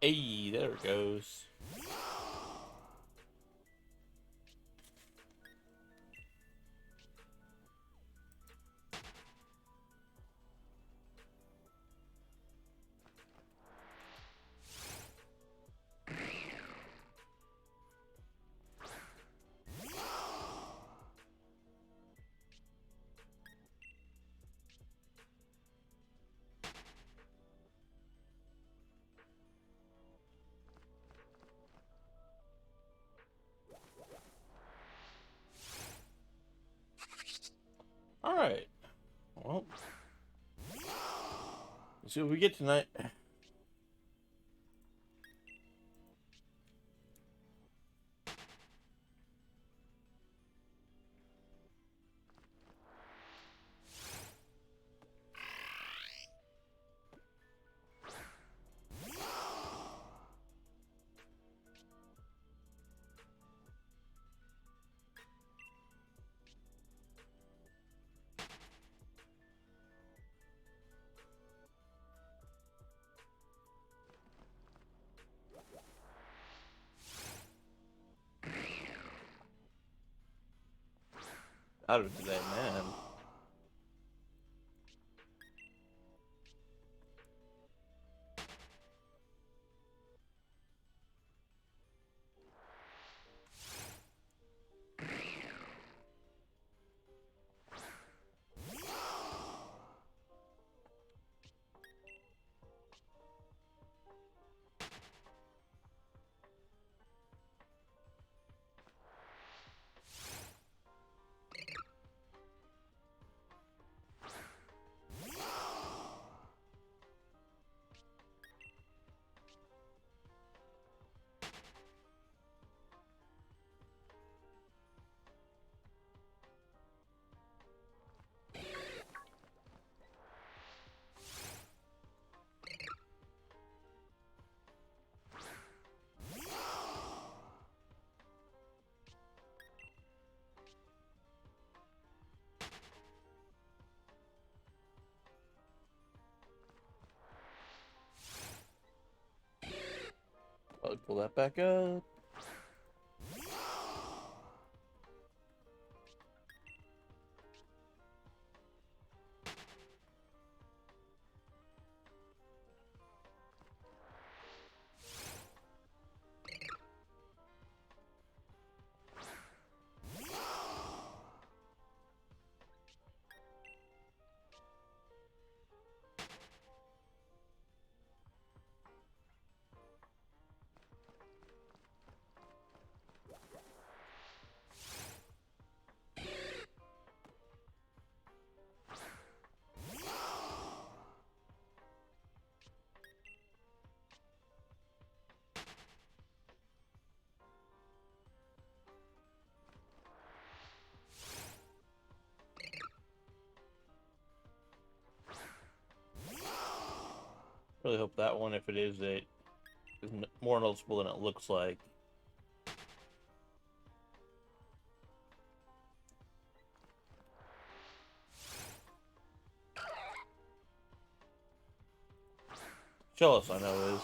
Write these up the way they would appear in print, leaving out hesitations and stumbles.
Hey, there it goes. Alright. Well, let's see what we get tonight. Out of today, man. I'll pull that back up. Really hope that one, if it is more noticeable than it looks like. Jealous, I know, is.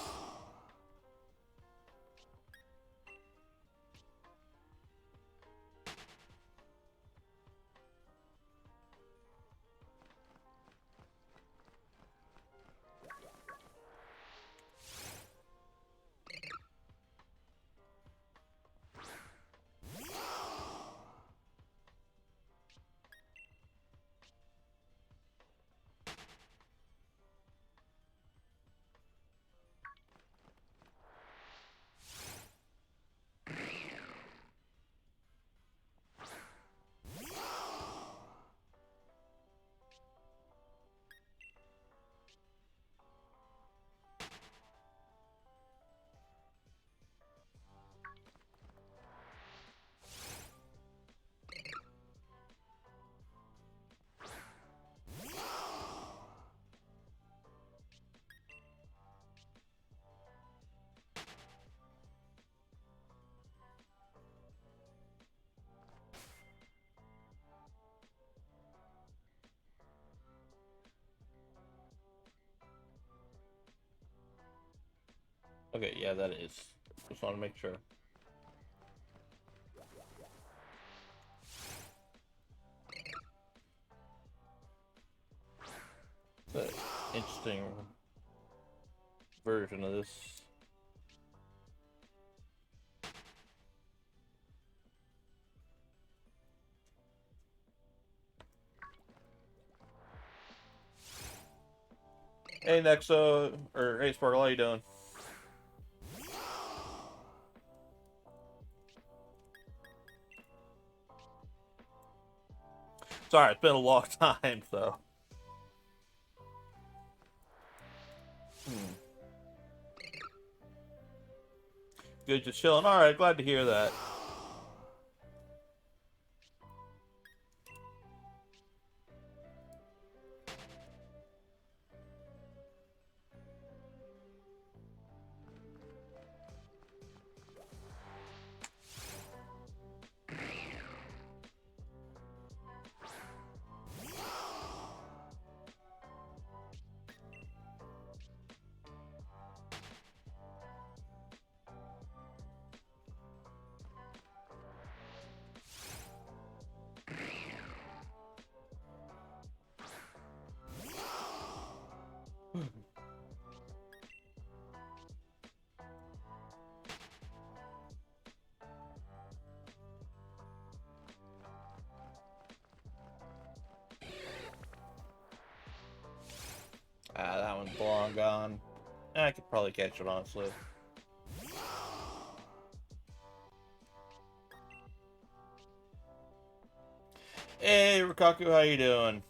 Okay, yeah, that is. Just want to make sure. It's an interesting version of this. Hey, Nexo, or hey, Sparkle, how you doing? Sorry, it's been a long time, so. Hmm. Good, just chilling. All right, glad to hear that. Ah, that one's long gone. I could probably catch it, honestly. Hey, Rikaku, how you doing?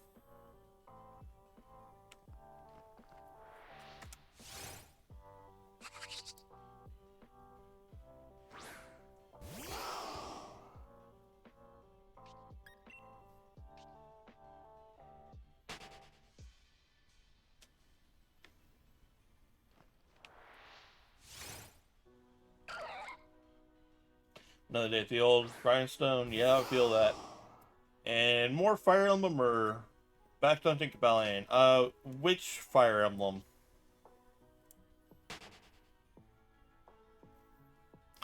Another day at the old grindstone. Yeah, I feel that. And more Fire Emblem or back to hunting Cabalion? Which Fire Emblem?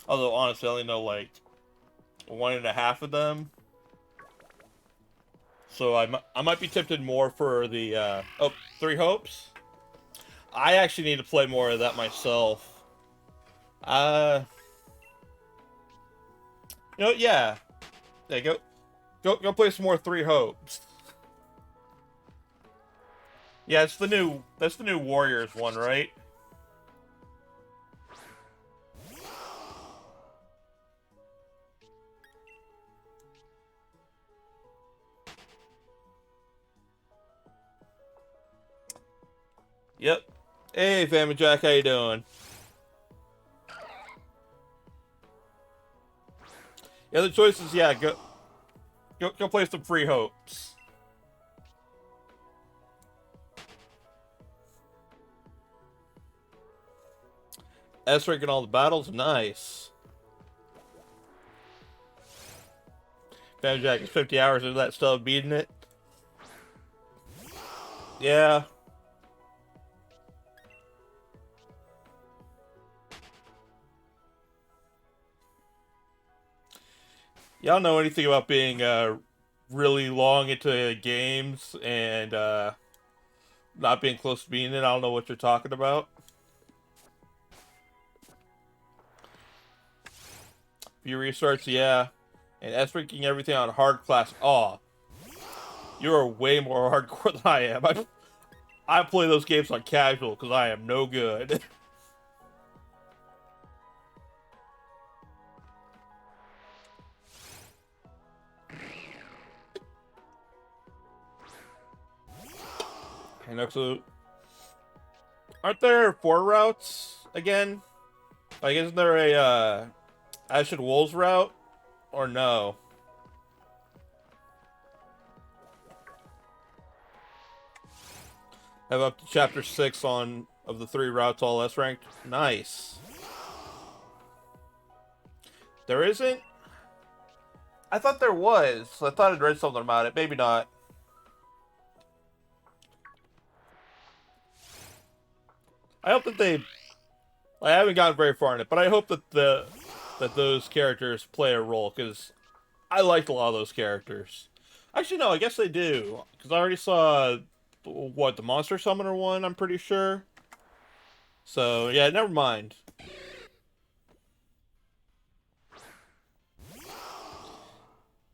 Although honestly, I only know like one and a half of them. So I might be tempted more for the oh, Three Hopes. I actually need to play more of that myself. Uh, yeah. Yeah, go play some more Three Hopes. Yeah, that's the new Warriors one, right? Yep. Hey, Family Jack, how you doing? The other choices, yeah, go play some Free Hopes. S rank in all the battles, nice. Family Jack is 50 hours into that stuff, beating it. Yeah. Y'all know anything about being really long into games and not being close to being it? I don't know what you're talking about. Few restarts, yeah. And S ranking everything on hard class. Oh, you are way more hardcore than I am. I play those games on casual because I am no good. And so, aren't there 4 routes again? Like, isn't there a Ashen Wolves route? Or no? Have up to chapter 6 on of the 3 routes all S ranked. Nice. There isn't? I thought there was. I thought I'd read something about it. Maybe not. I hope that they I haven't gotten very far in it, but I hope that those characters play a role because I liked a lot of those characters. Actually, no, I guess they do because I already saw what the Monster Summoner one. I'm pretty sure. So yeah, never mind.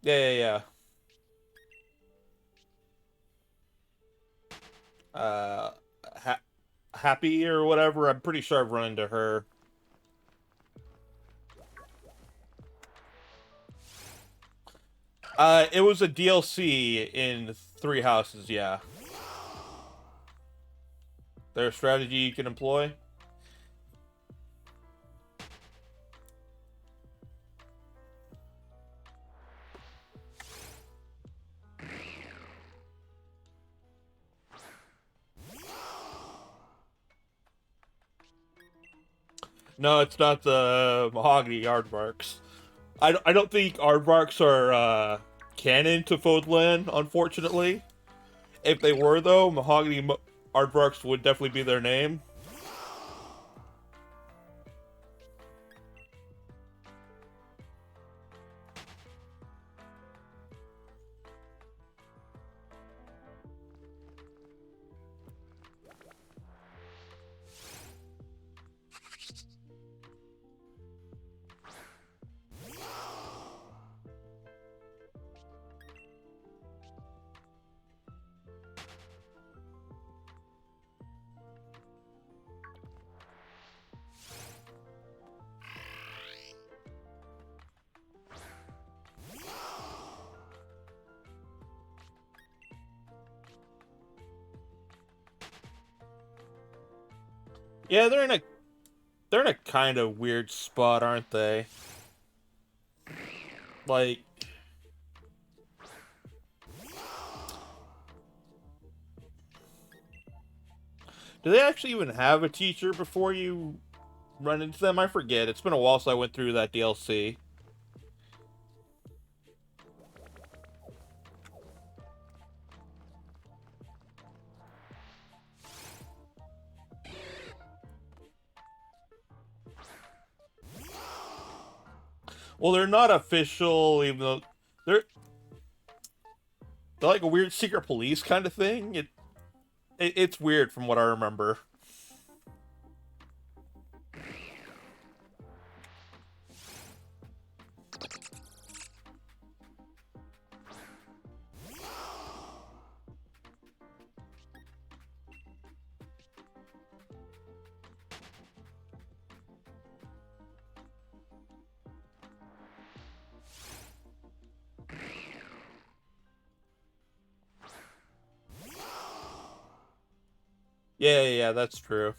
Yeah, yeah, yeah. Ha Happy or whatever. I'm pretty sure I've run into her. It was a DLC in Three Houses. Yeah, there's a strategy you can employ. No, it's not the mahogany aardvarks. I don't think aardvarks are canon to Fodland, unfortunately. If they were, though, aardvarks would definitely be their name. Yeah, they're in a kind of weird spot, aren't they? Like, do they actually even have a teacher before you run into them? I forget. It's been a while since I went through that DLC. Well, they're not official, even though they're they're like a weird secret police kind of thing. It's weird from what I remember. Yeah, yeah, yeah, that's true.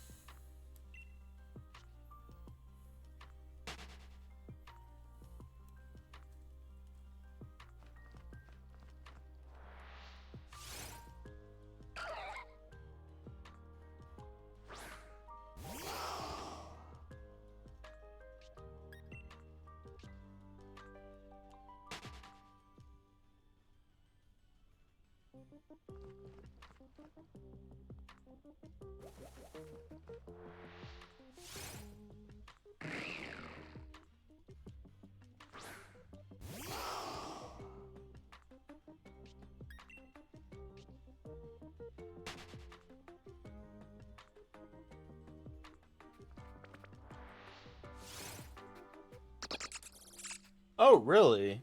Oh, really?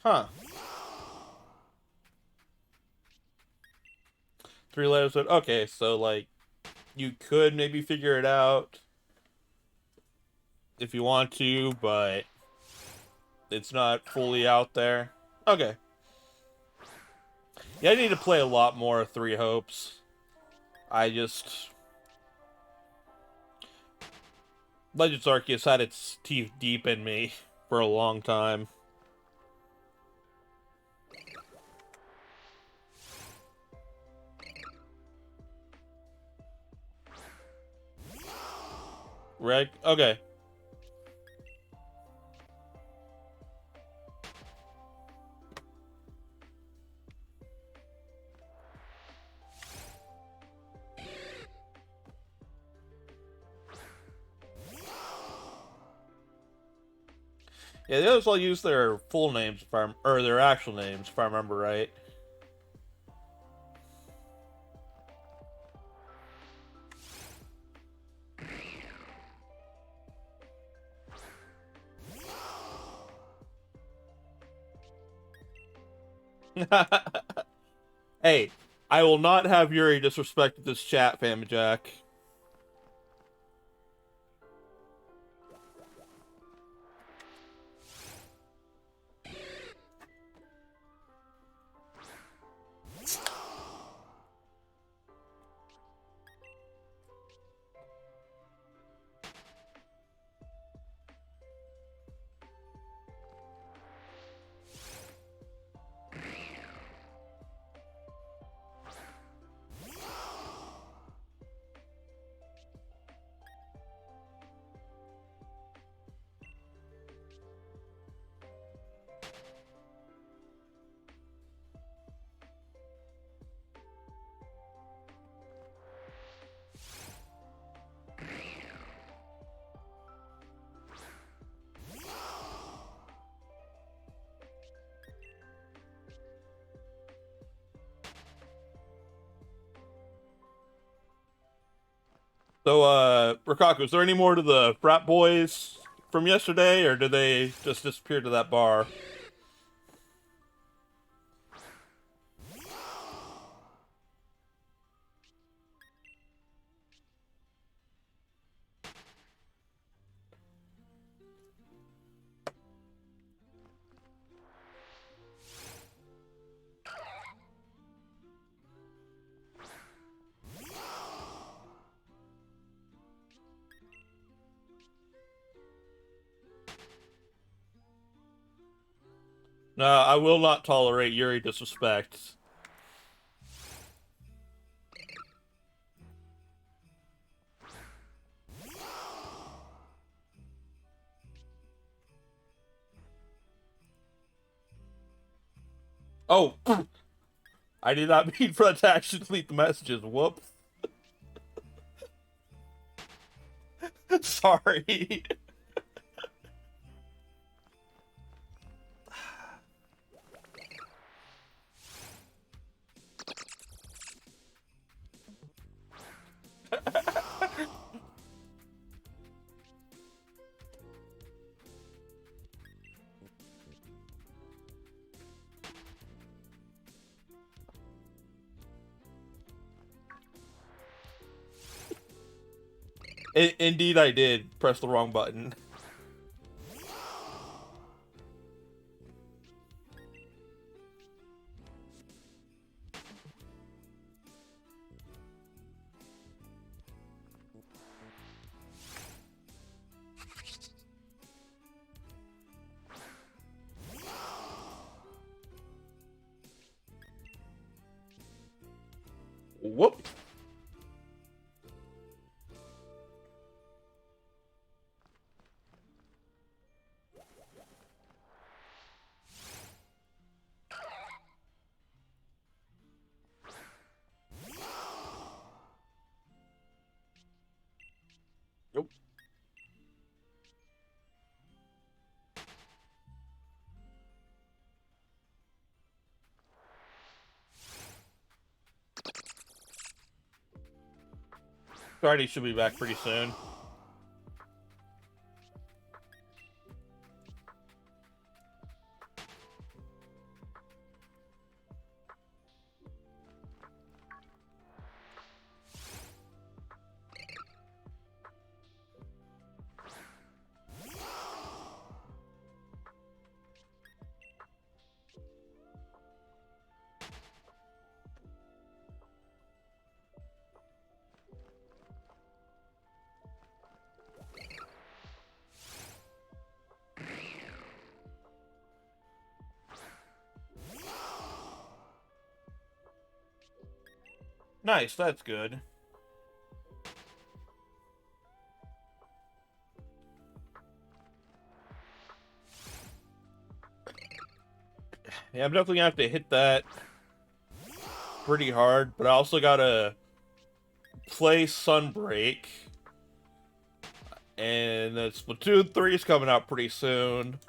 Huh. Three letters. Okay, so like you could maybe figure it out if you want to, but it's not fully out there. Okay. Yeah, I need to play a lot more Three Hopes. I just Legends Arceus had its teeth deep in me for a long time. Reg? Okay. Yeah, the others all use their full names, if I or their actual names, if I remember right. Hey, I will not have Yuri disrespect this chat, Family Jack. So, Rikaku, is there any more to the frat boys from yesterday, or did they just disappear to that bar? No, I will not tolerate Yuri disrespect. Oh, I did not mean for that to actually delete the messages. Whoops. Sorry. Indeed, I did press the wrong button. Whoop. Nope. Friday should be back pretty soon. Nice, that's good. Yeah, I'm definitely gonna have to hit that pretty hard, but I also gotta play Sunbreak. And the Splatoon 3 is coming out pretty soon.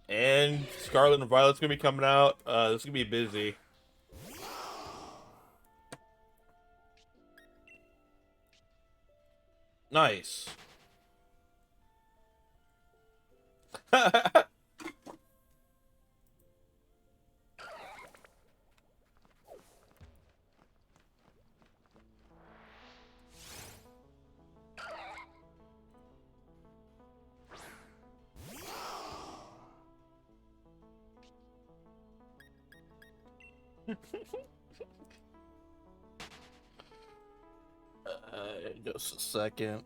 And Scarlet and Violet's gonna be coming out. This is gonna be busy. Nice. Just a second.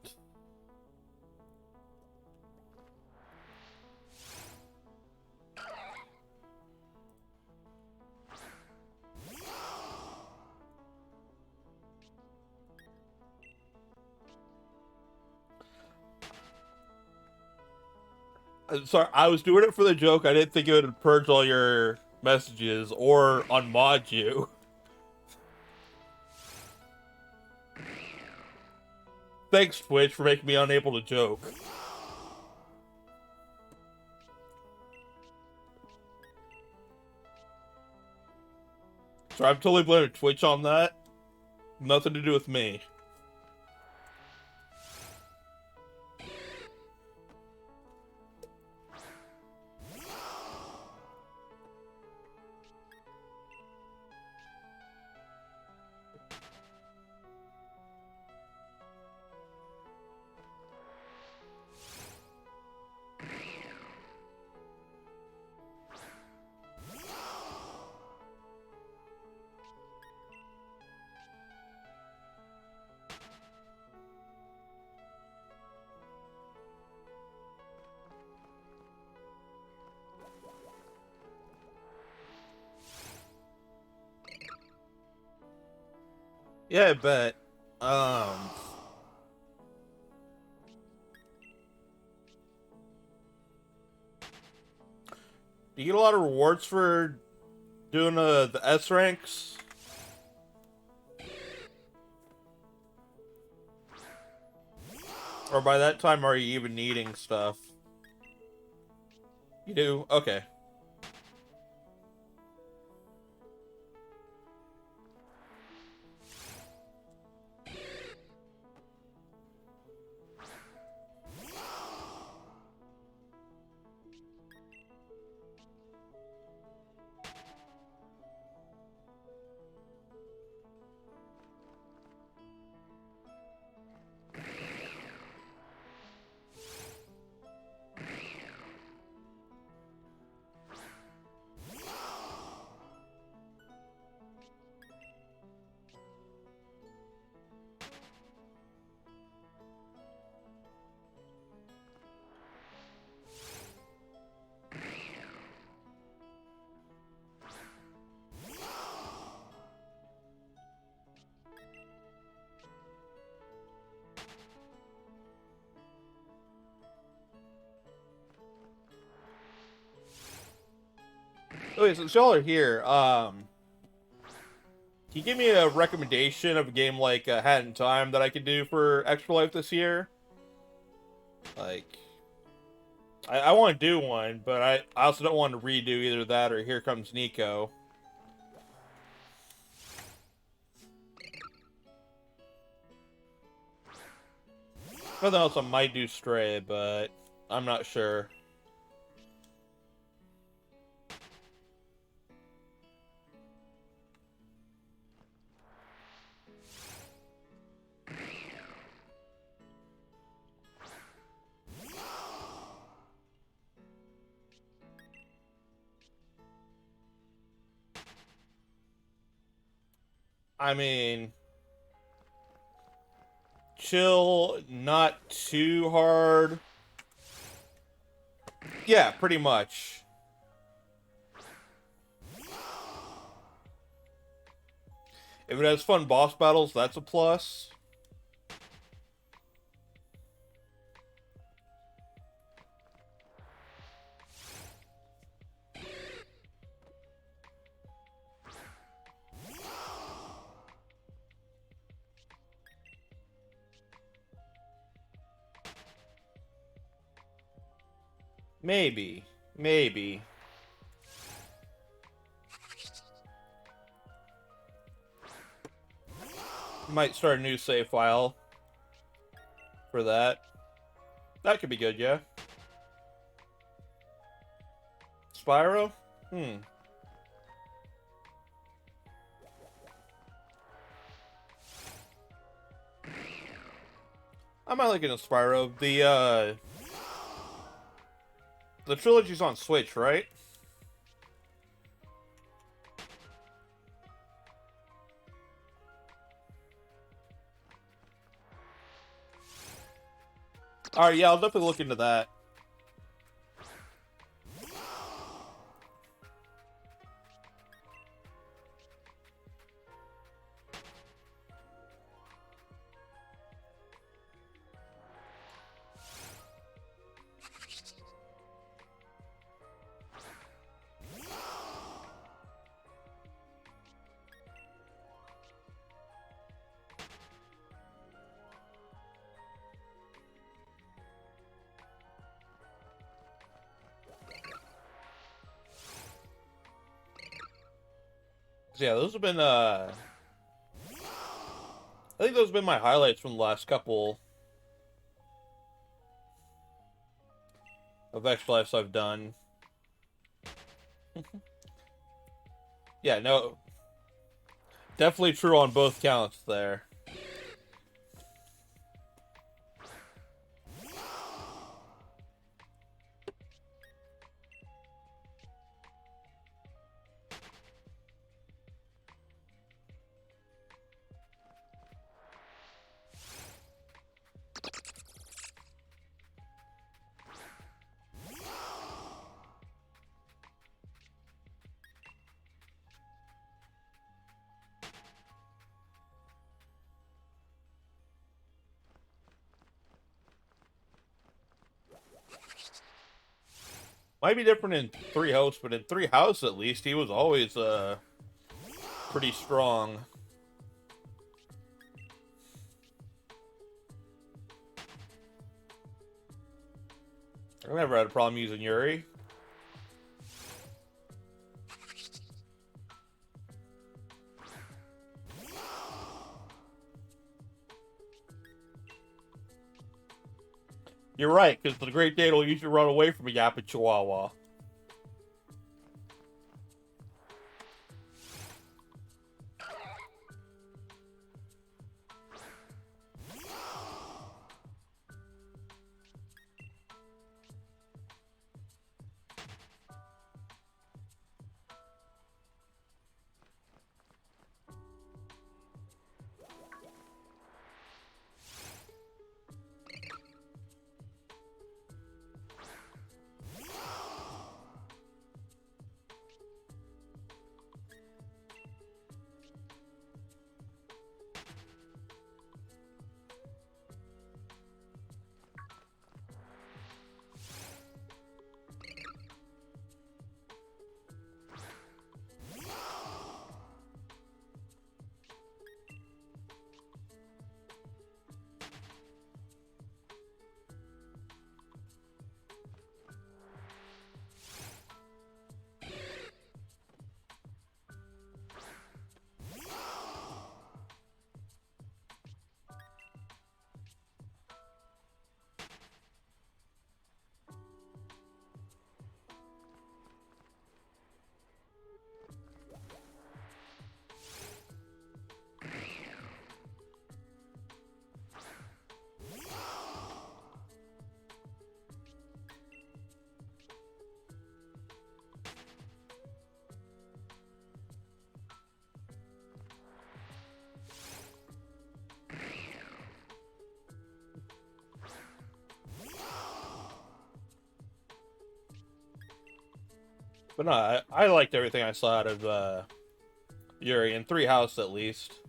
Sorry, I was doing it for the joke. I didn't think it would purge all your messages or unmod you. Thanks, Twitch, for making me unable to joke. So I'm totally blaming Twitch on that. Nothing to do with me. Yeah, I bet. Do you get a lot of rewards for doing the S ranks? Or by that time, are you even needing stuff? You do? Okay. Okay, since y'all are here, can you give me a recommendation of a game like Hat in Time that I could do for Extra Life this year? Like, I want to do one, but I also don't want to redo either that or Here Comes Nico. Nothing else, I might do Stray, but I'm not sure. I mean, chill, not too hard. Yeah, pretty much. If it has fun boss battles, that's a plus. Maybe. Maybe. Might start a new save file for that. That could be good, yeah. Spyro? I might like it in Spyro. The trilogy's on Switch, right? Alright, yeah, I'll definitely look into that. Yeah, those have been, I think those have been my highlights from the last couple of Extra Lives I've done. Yeah, no, definitely true on both counts there. Might be different in Three Houses, but in Three Houses at least, he was always, pretty strong. I never had a problem using Yuri. You're right, because the Great Dane will usually run away from a Yappa Chihuahua. But no, I liked everything I saw out of Yuri, in Three Houses at least.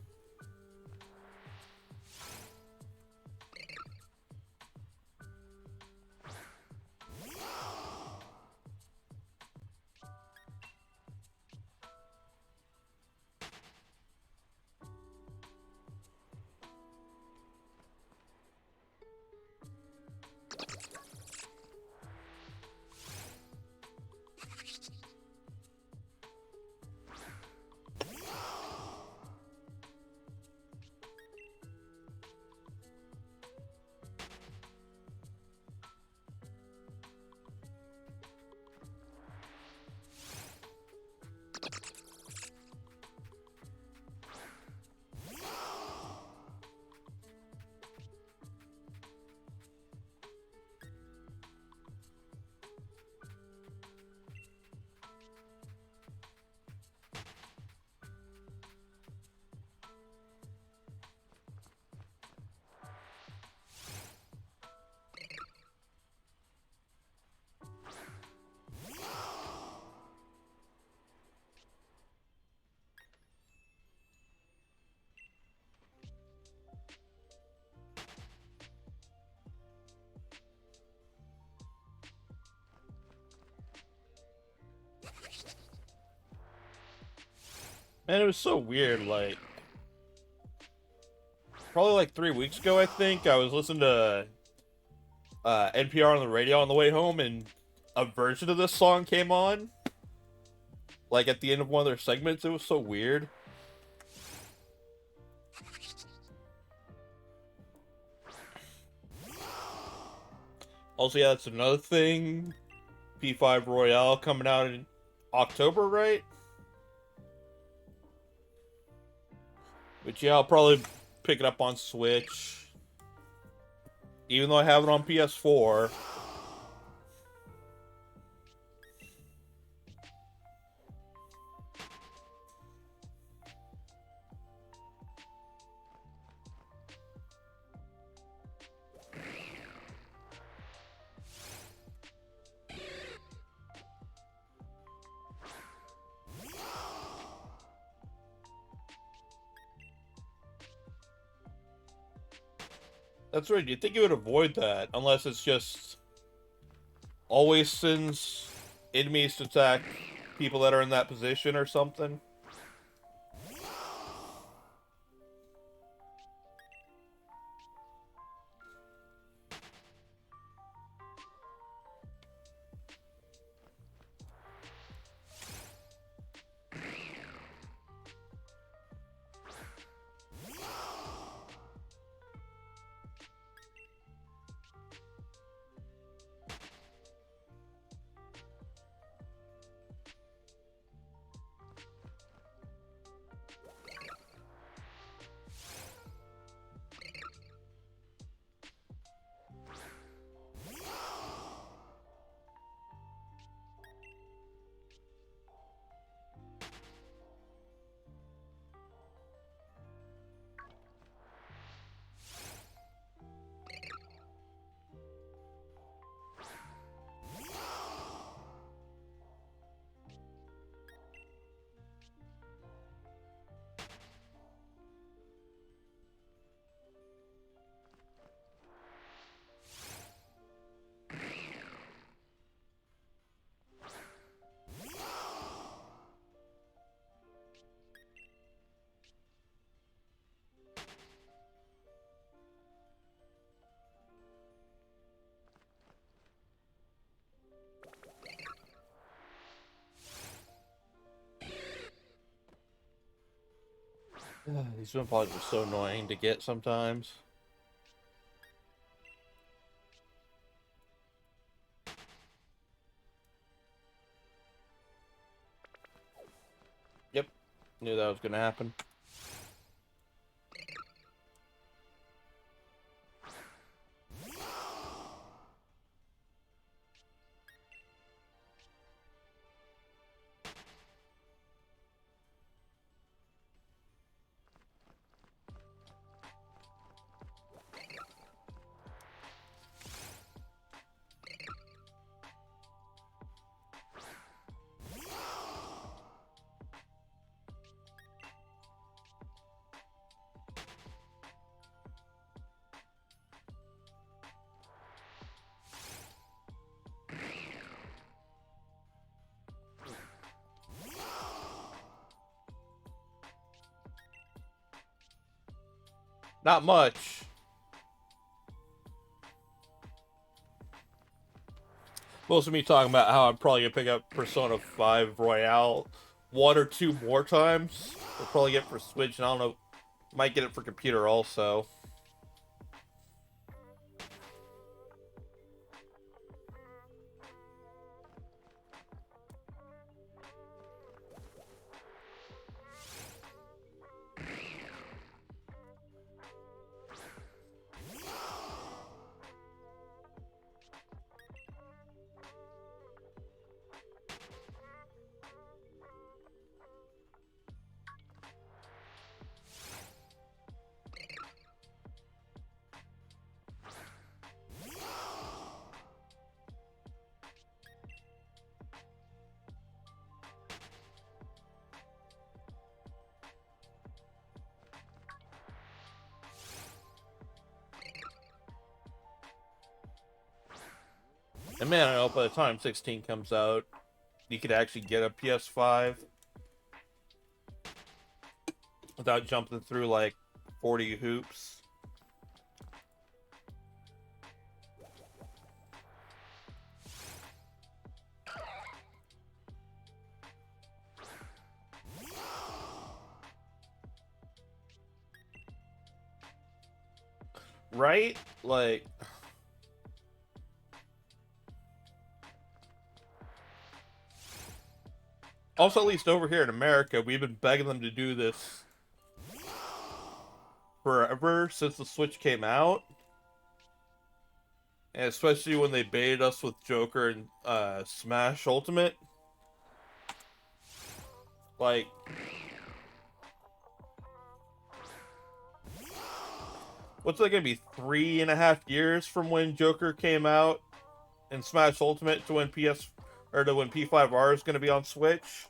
Man, it was so weird. Like, probably like 3 weeks ago, I think I was listening to NPR on the radio on the way home, and a version of this song came on. Like at the end of one of their segments, it was so weird. Also, yeah, that's another thing. P5 Royale coming out in October, right? But yeah, I'll probably pick it up on Switch. Even though I have it on PS4. That's right, you'd think you would avoid that, unless it's just always sends enemies to attack people that are in that position or something. These swim pods are so annoying to get sometimes. Yep, knew that was gonna happen. Not much. Most of me talking about how I'm probably gonna pick up Persona 5 Royale one or two more times. We'll probably get it for Switch, and I don't know, might get it for computer also. And man, I hope by the time 16 comes out, you could actually get a PS5. without jumping through like 40 hoops. Right? Like, also, at least over here in America, we've been begging them to do this forever since the Switch came out. And especially when they baited us with Joker and Smash Ultimate. Like, what's that gonna be? 3.5 years from when Joker came out and Smash Ultimate to when to when P5R is gonna be on Switch.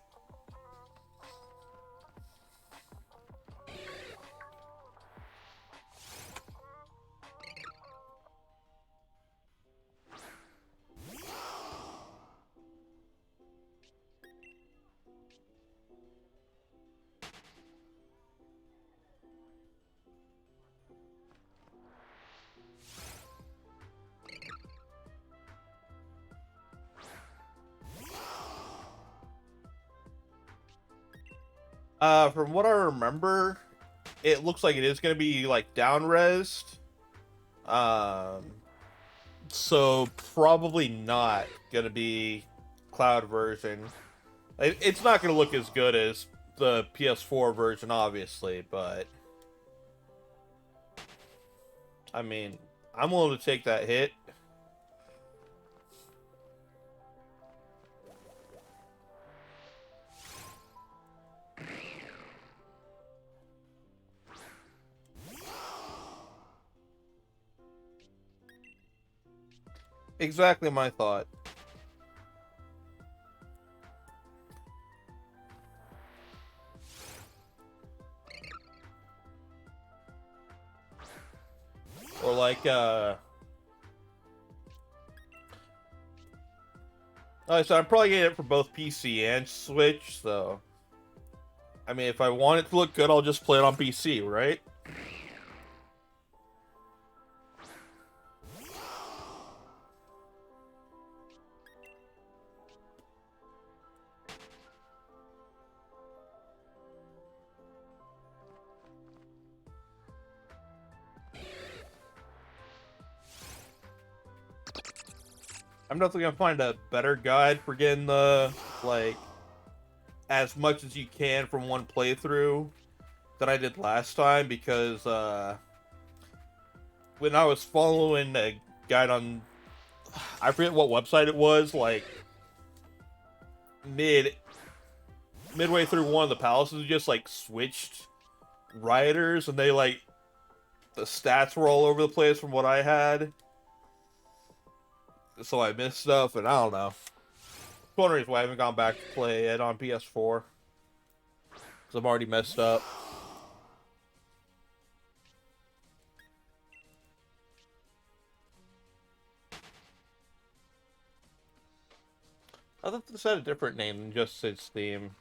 From what I remember, it looks like it is gonna be like down-resed. Um, so probably not gonna be cloud version. It's not gonna look as good as the PS4 version, obviously, but I mean, I'm willing to take that hit. Exactly my thought. Or like, so I'm probably getting it for both PC and Switch, so I mean, if I want it to look good, I'll just play it on PC, right? I'm definitely gonna find a better guide for getting the, like, as much as you can from one playthrough than I did last time, because when I was following a guide on, I forget what website it was, like midway through one of the palaces, just like switched rioters, and they like the stats were all over the place from what I had, so I missed stuff, and I don't know. It's one reason why I haven't gone back to play it on PS4, because I'm already messed up. I thought this had a different name than just its theme.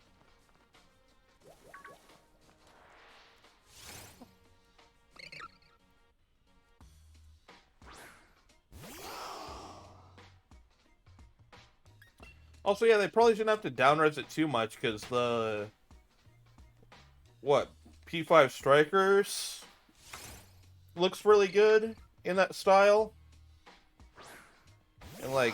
Also, yeah, they probably shouldn't have to downres it too much, because the P5 Strikers looks really good in that style, and like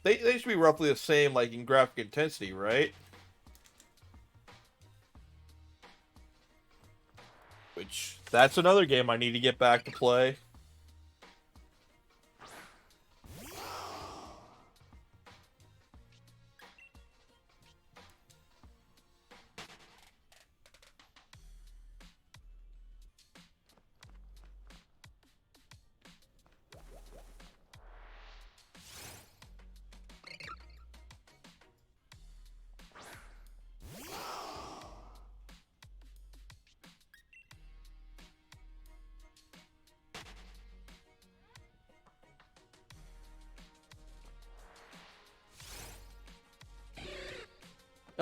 they should be roughly the same, like in graphic intensity, right? Which that's another game I need to get back to play.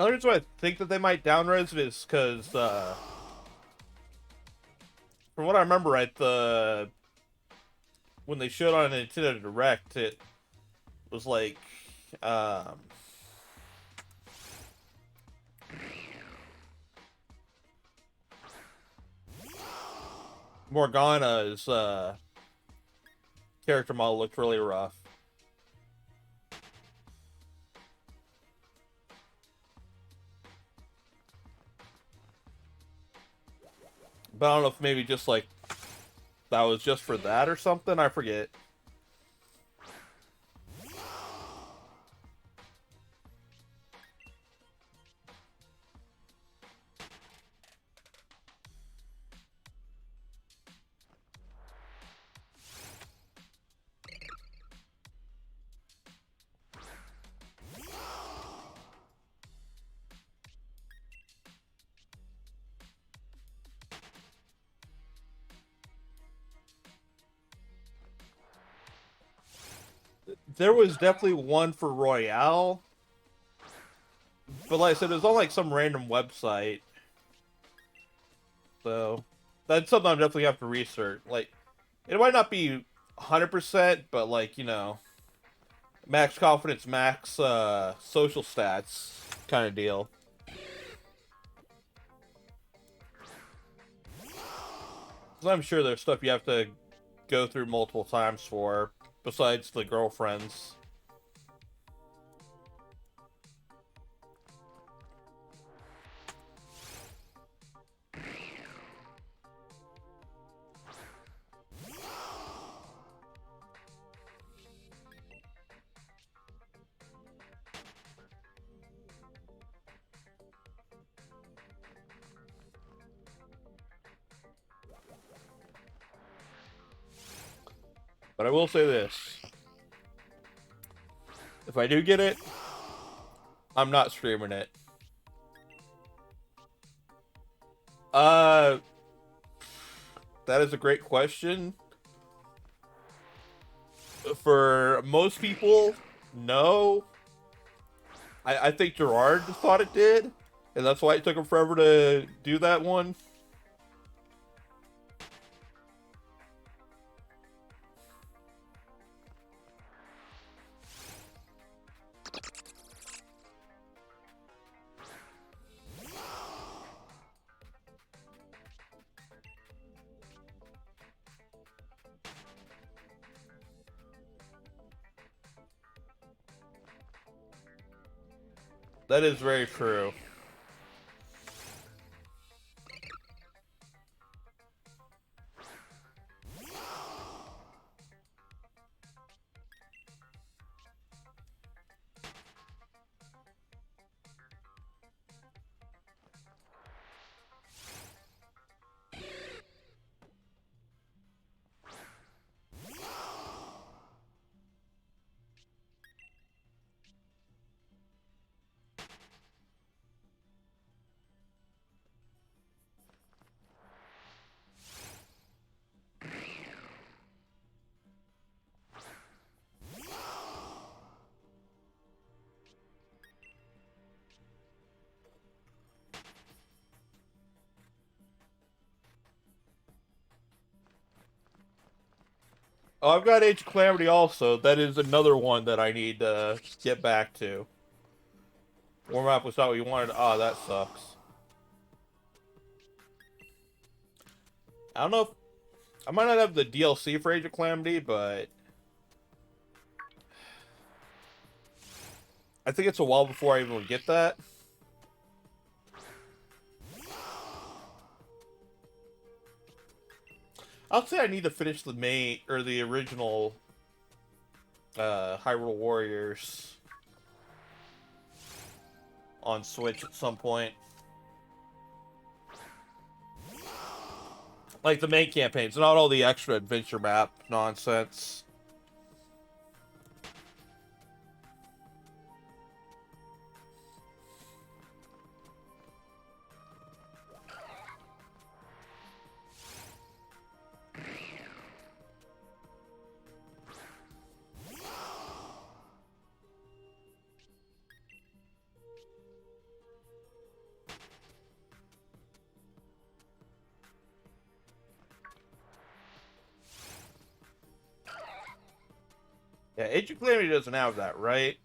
The only reason why I think that they might downres it is because, from what I remember, right, when they showed on Nintendo Direct, it was like, um, Morgana's character model looked really rough. But I don't know if maybe just like that was just for that or something. I forget. There was definitely one for Royale, but like I said, it was on like some random website. So that's something I'm definitely have to research. Like, it might not be 100%, but like, max confidence, max social stats kind of deal. 'Cause I'm sure there's stuff you have to go through multiple times for, besides the girlfriends. But I will say this. If I do get it, I'm not streaming it. Uh, that is a great question. For most people, no. I think Gerard thought it did, and that's why it took him forever to do that one. That is very true. Oh, I've got Age of Calamity also. That is another one that I need to get back to. Warm up was not what you wanted. Ah, that sucks. I don't know if I might not have the DLC for Age of Calamity, but I think it's a while before I even get that. I'll say I need to finish the main or the original Hyrule Warriors on Switch at some point. Like the main campaigns, not all the extra adventure map nonsense. Yeah, Age of Calamity doesn't have that, right?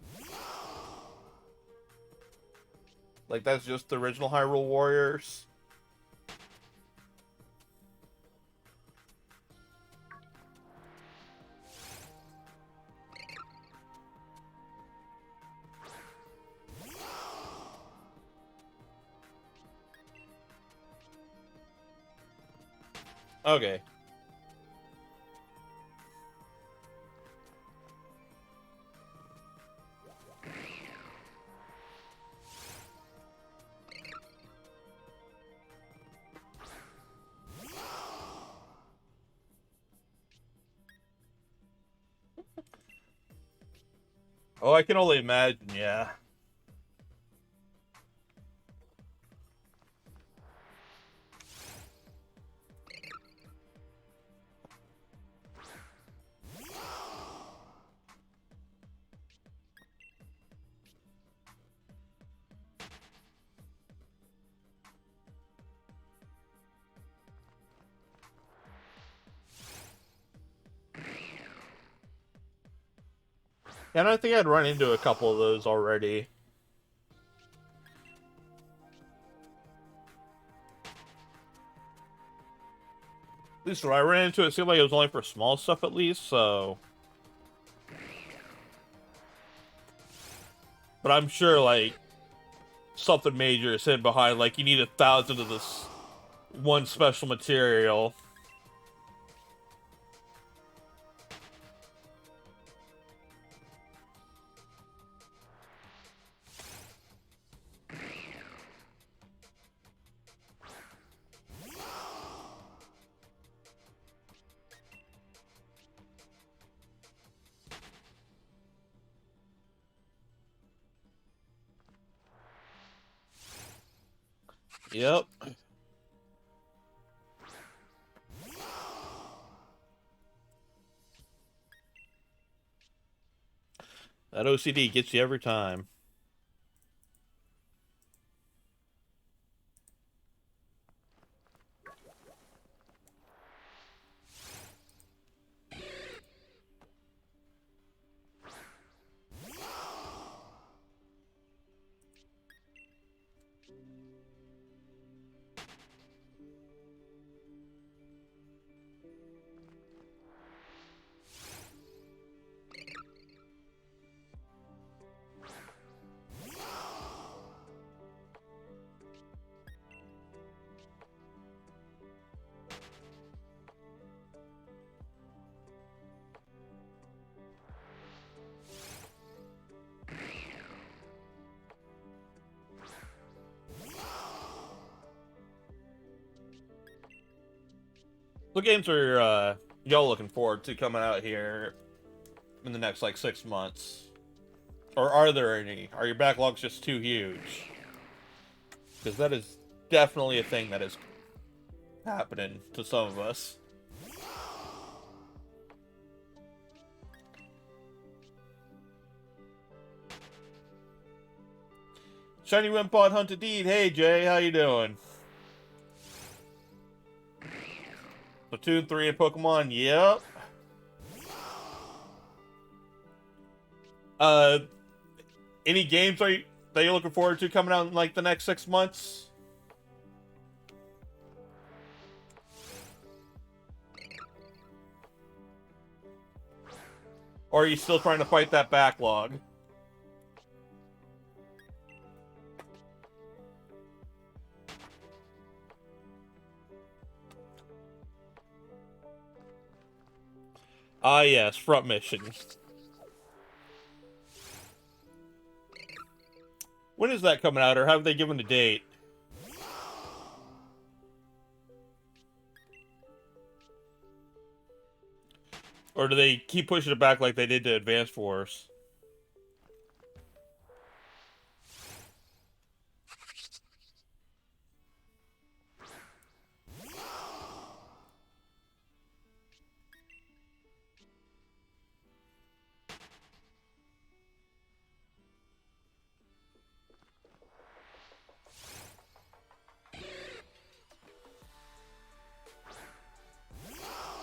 Like, that's just the original Hyrule Warriors. Okay. Oh, I can only imagine, yeah. And I think I'd run into a couple of those already. At least when I ran into it, it seemed like it was only for small stuff at least, so... But I'm sure, like, something major is hidden behind, like, you need 1,000 of this one special material. Yep. That OCD gets you every time. What games are y'all looking forward to coming out here in the next, like, 6 months? Or are there any? Are your backlogs just too huge? Because that is definitely a thing that is happening to some of us. Shiny Wimpod Hunted Deed. Hey, Jay, how you doing? Splatoon 3 and Pokemon, yep. Uh, any games that you're looking forward to coming out in, like, the next 6 months? Or are you still trying to fight that backlog? Ah, yes, front mission. When is that coming out, or have they given a date? Or do they keep pushing it back like they did to Advance Wars?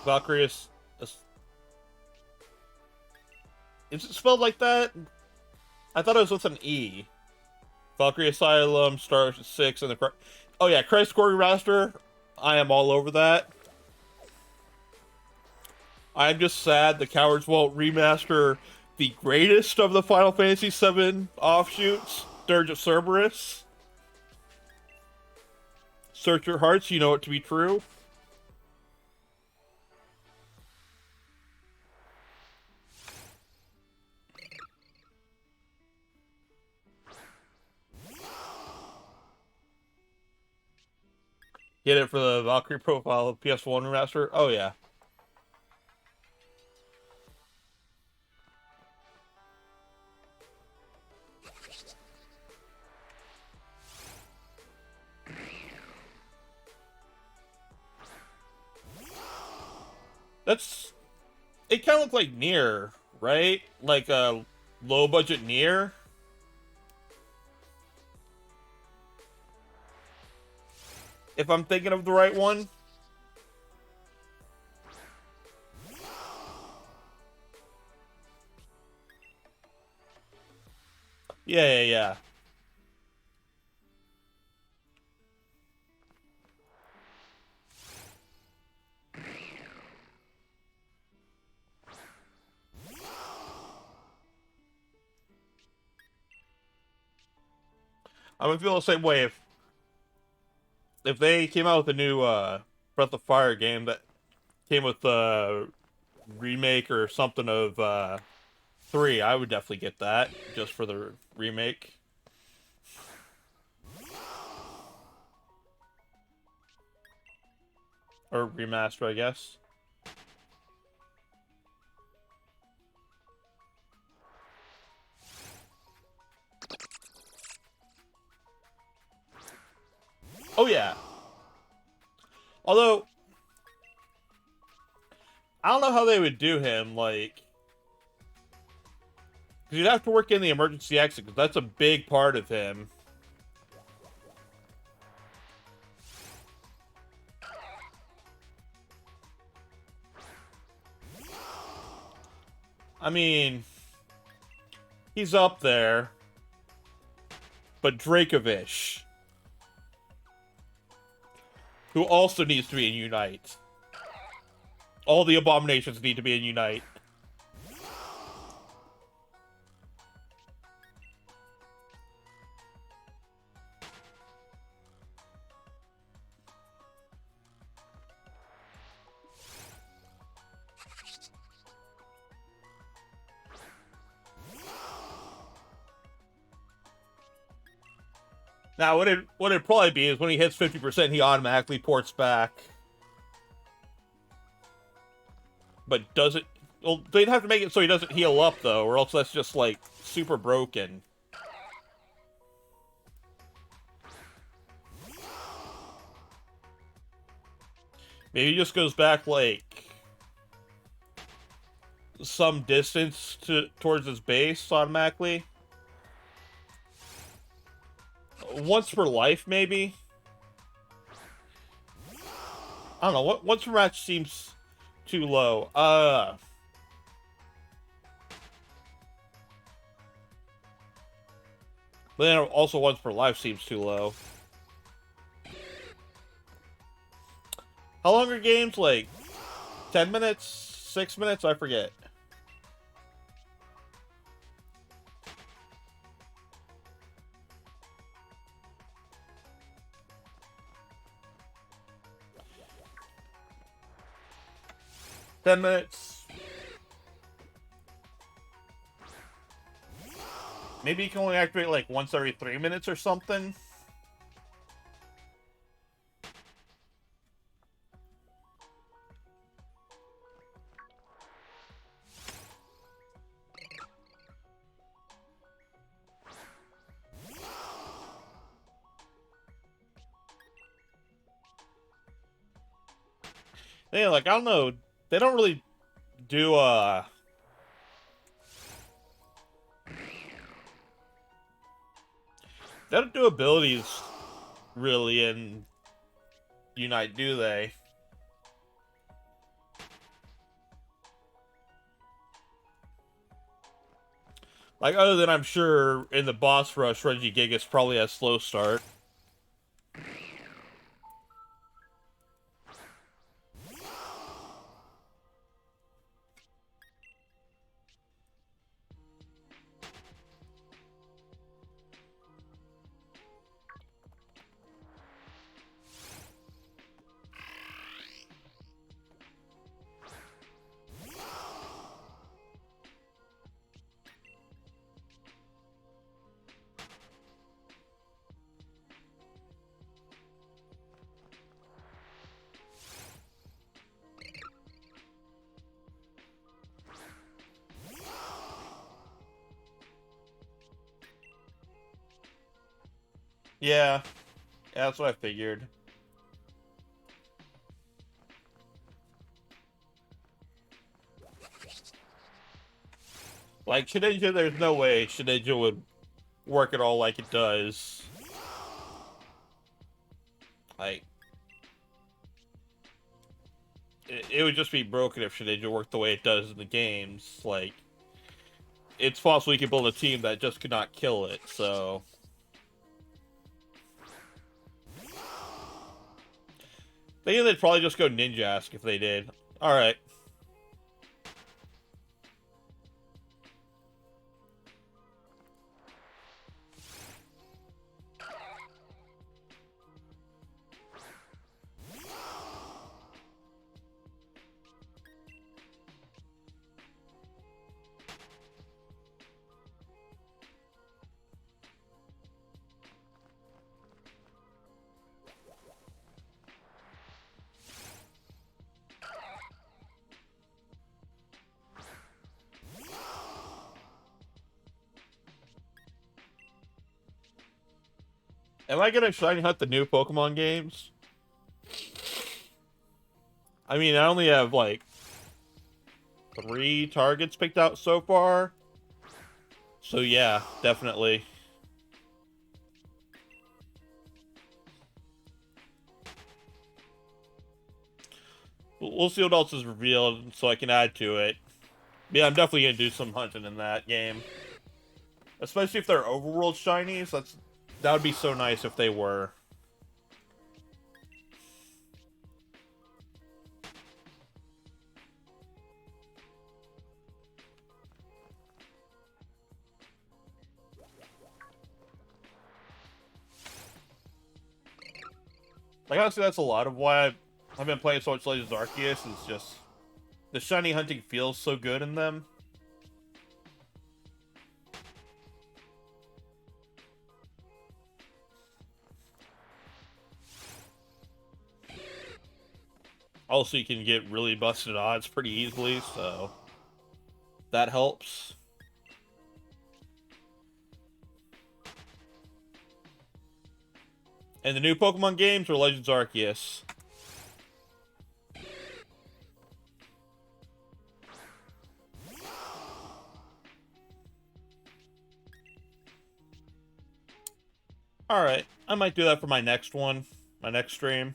Valkyrie is... Is it spelled like that? I thought it was with an E. Valkyrie Asylum, Star 6, and the... Oh yeah, Crisis Core Remaster. I am all over that. I'm just sad the cowards won't remaster the greatest of the Final Fantasy VII offshoots, Dirge of Cerberus. Search your hearts, you know it to be true. Get it for the Valkyrie profile PS1 remaster? Oh yeah. That's... It kind of looked like Nier, right? Like a low-budget Nier. If I'm thinking of the right one. Yeah. I would feel the same way if they came out with a new Breath of Fire game that came with a remake or something of 3. I would definitely get that just for the remake. Or remaster, I guess. Oh yeah. Although I don't know how they would do him, like, because you'd have to work in the emergency exit, because that's a big part of him. I mean, he's up there, but Dracovish, who also needs to be in Unite. All the abominations need to be in Unite. Now, what it'd probably be is when he hits 50%, he automatically ports back. But does it... Well, they'd have to make it so he doesn't heal up, though, or else that's just, like, super broken. Maybe he just goes back, like, some distance towards his base automatically. Once per life, maybe? I don't know. Once per match seems too low. But then also once per life seems too low. How long are games? Like 10 minutes? 6 minutes? I forget. $10. Maybe you can only activate like once every 3 minutes or something. Yeah, like, I don't know. They don't really do, they don't do abilities, really, in Unite, do they? Like, other than I'm sure in the boss rush, Regigigas probably has slow start. Yeah, that's what I figured. Like, Shedinja, there's no way Shedinja would work at all like it does. Like, it would just be broken if Shedinja worked the way it does in the games. Like, it's possible you could build a team that just could not kill it, so... I think they'd probably just go Ninjask if they did. Alright. Am I gonna shiny hunt the new Pokemon games? I mean, I only have, like, 3 targets picked out so far. So yeah, definitely. We'll see what else is revealed so I can add to it. Yeah, I'm definitely gonna do some hunting in that game. Especially if they're overworld shinies. That would be so nice if they were. Like, honestly, that's a lot of why I've been playing so much Legends Arceus, is just the shiny hunting feels so good in them. Also, you can get really busted odds pretty easily, so that helps. And the new Pokemon games or Legends Arceus? Alright, I might do that for my next one, my next stream.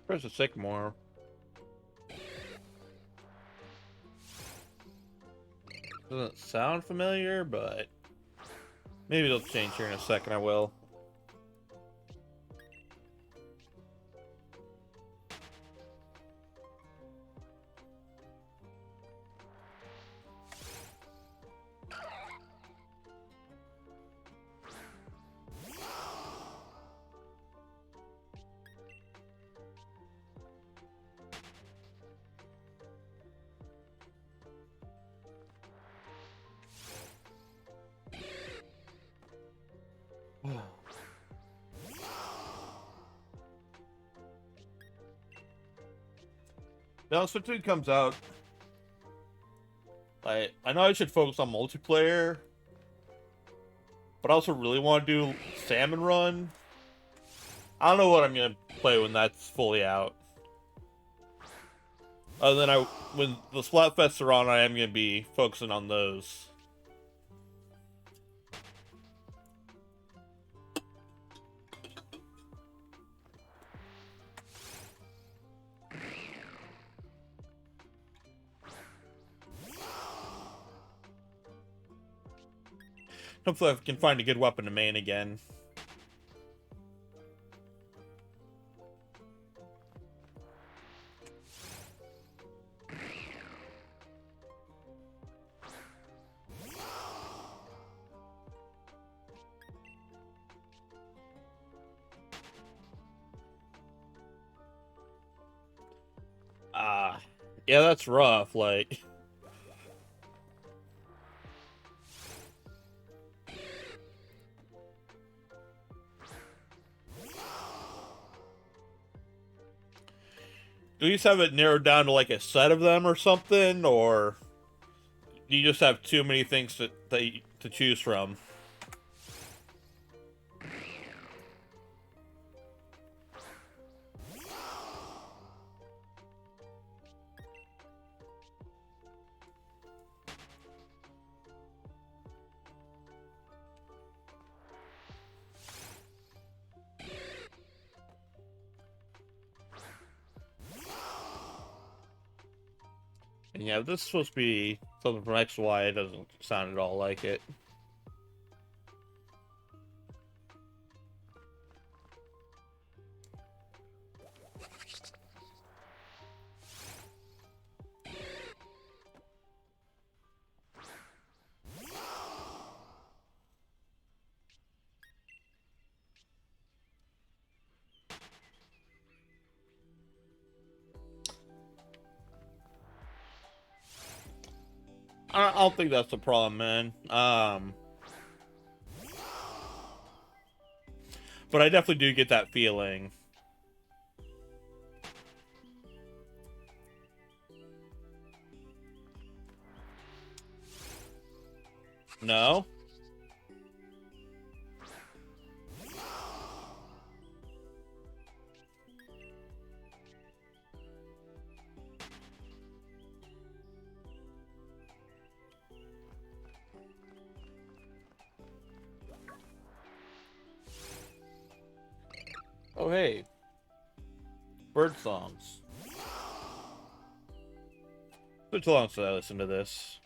Where's the Sycamore? Doesn't sound familiar, but maybe it'll change here in a second, I will. Now, Splatoon comes out. I know I should focus on multiplayer, but I also really want to do Salmon Run. I don't know what I'm gonna play when that's fully out. Other than when the Splatfests are on, I am gonna be focusing on those. Hopefully I can find a good weapon to main again. Yeah, that's rough, like... Do you just have it narrowed down to like a set of them or something, or do you just have too many things to choose from? And yeah, this is supposed to be something from XY. It doesn't sound at all like it. I don't think that's the problem, man. But I definitely do get that feeling. No? Oh, hey. Bird songs. It's been too long since I listened to this.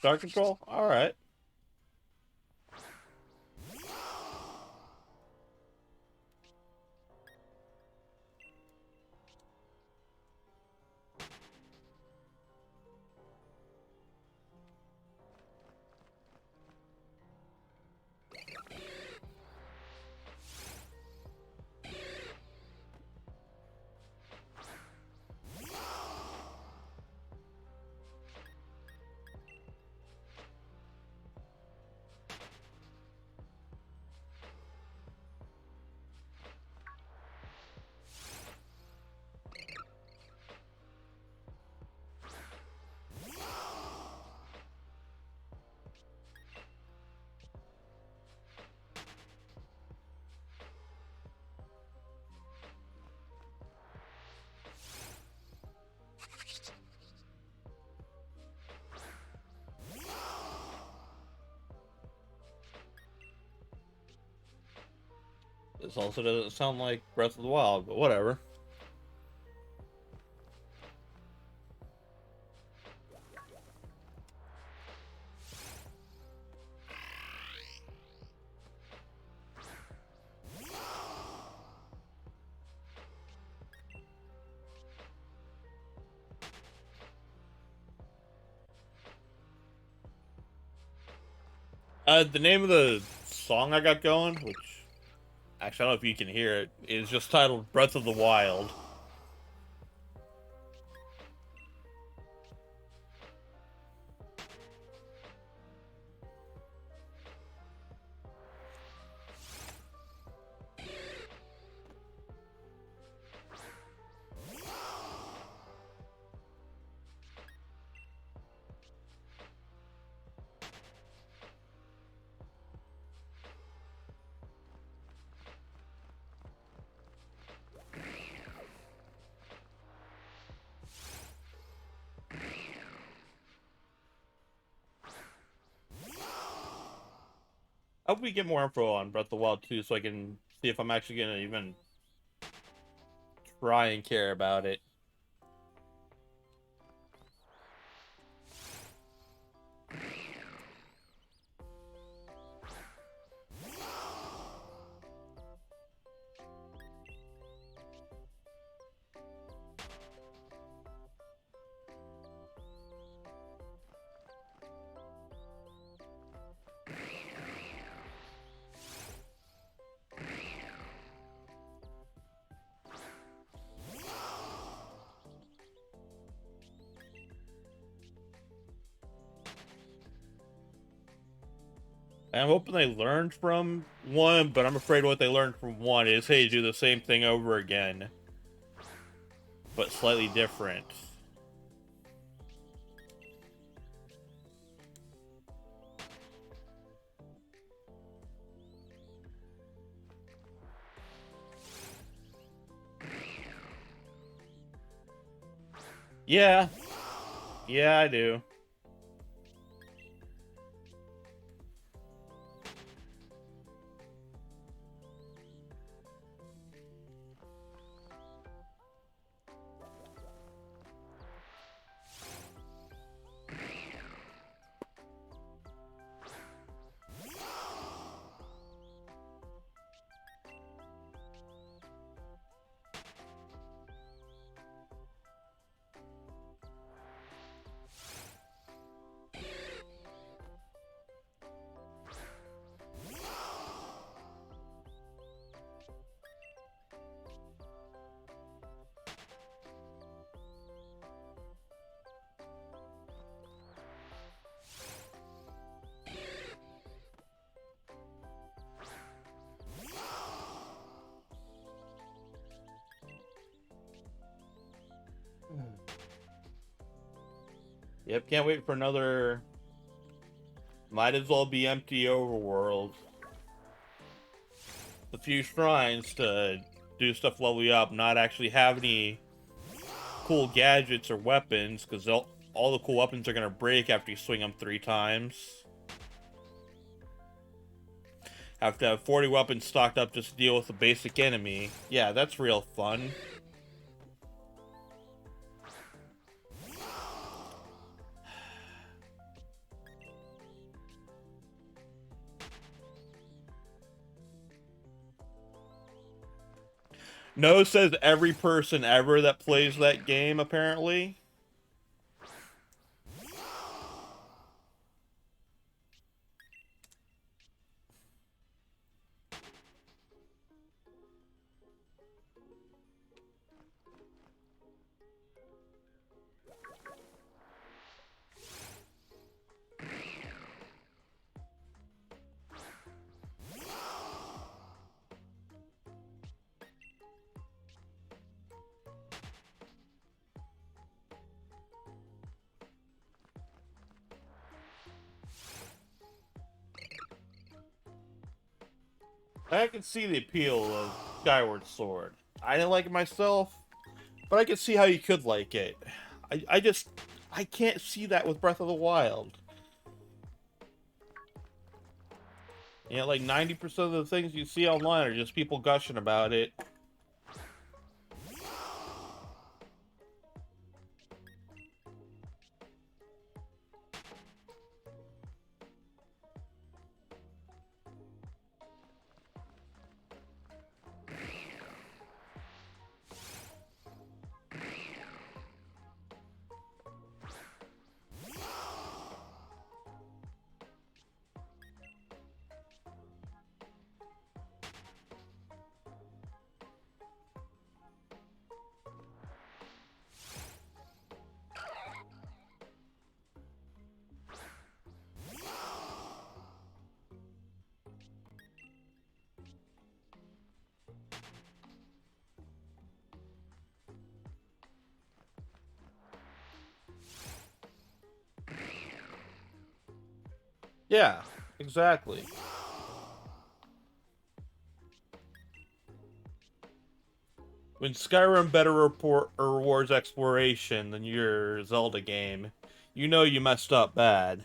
Dark Control? Alright. This also doesn't sound like Breath of the Wild, but whatever. The name of the song I got going, which actually I don't know if you can hear it, is just titled Breath of the Wild. I hope we get more info on Breath of the Wild 2 so I can see if I'm actually gonna even try and care about it. I'm hoping they learned from one, but I'm afraid what they learned from one is, hey, do the same thing over again, but slightly different. Yeah. Yeah, I do. Yep, can't wait for another. Might as well be empty overworld. A few shrines to do stuff level you up, not actually have any cool gadgets or weapons, because all the cool weapons are gonna break after you swing them 3 times. Have to have 40 weapons stocked up just to deal with a basic enemy. Yeah, that's real fun. No says every person ever that plays that game, apparently. I can see the appeal of Skyward Sword. I didn't like it myself, but I can see how you could like it. I can't see that with Breath of the Wild. You know, like 90% of the things you see online are just people gushing about it. Yeah, exactly. When Skyrim better report or rewards exploration than your Zelda game, you know you messed up bad.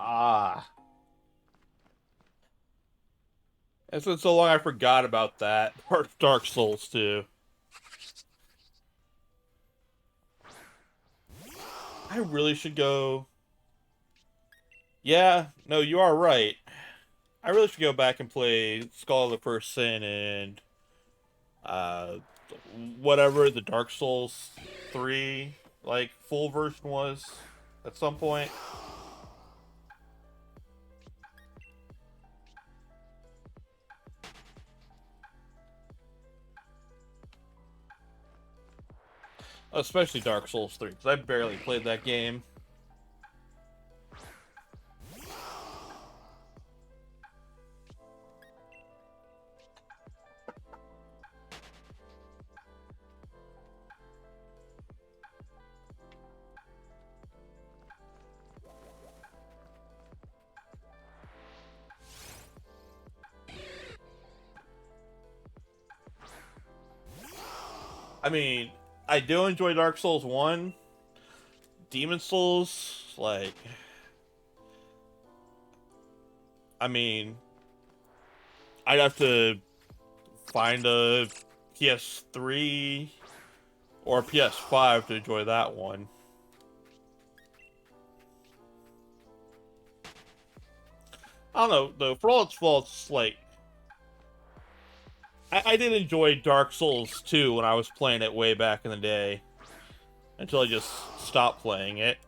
Ah. It's been so long I forgot about that part of Dark Souls too. I really should go. Yeah, no, you are right. I really should go back and play Skull of the First Sin and uh whatever the Dark Souls 3 like full version was at some point. Especially Dark Souls 3 cuz I barely played that game. I mean, I do enjoy Dark Souls 1. Demon Souls, like, I mean, I'd have to find a PS3 or PS5 to enjoy that one. I don't know, though, for all its faults, like, I did enjoy Dark Souls 2 when I was playing it way back in the day, until I just stopped playing it.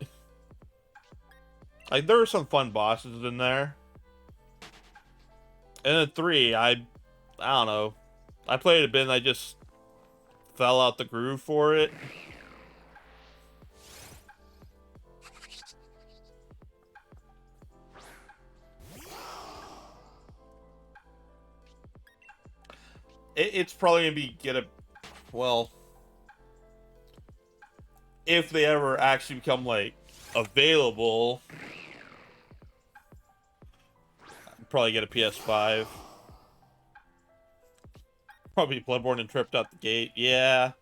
Like, there were some fun bosses in there. And then 3, I don't know. I played it a bit and I just fell out the groove for it. It's probably gonna be well, if they ever actually become like available, I'd probably get a PS5. Probably Bloodborne and tripped out the gate. Yeah.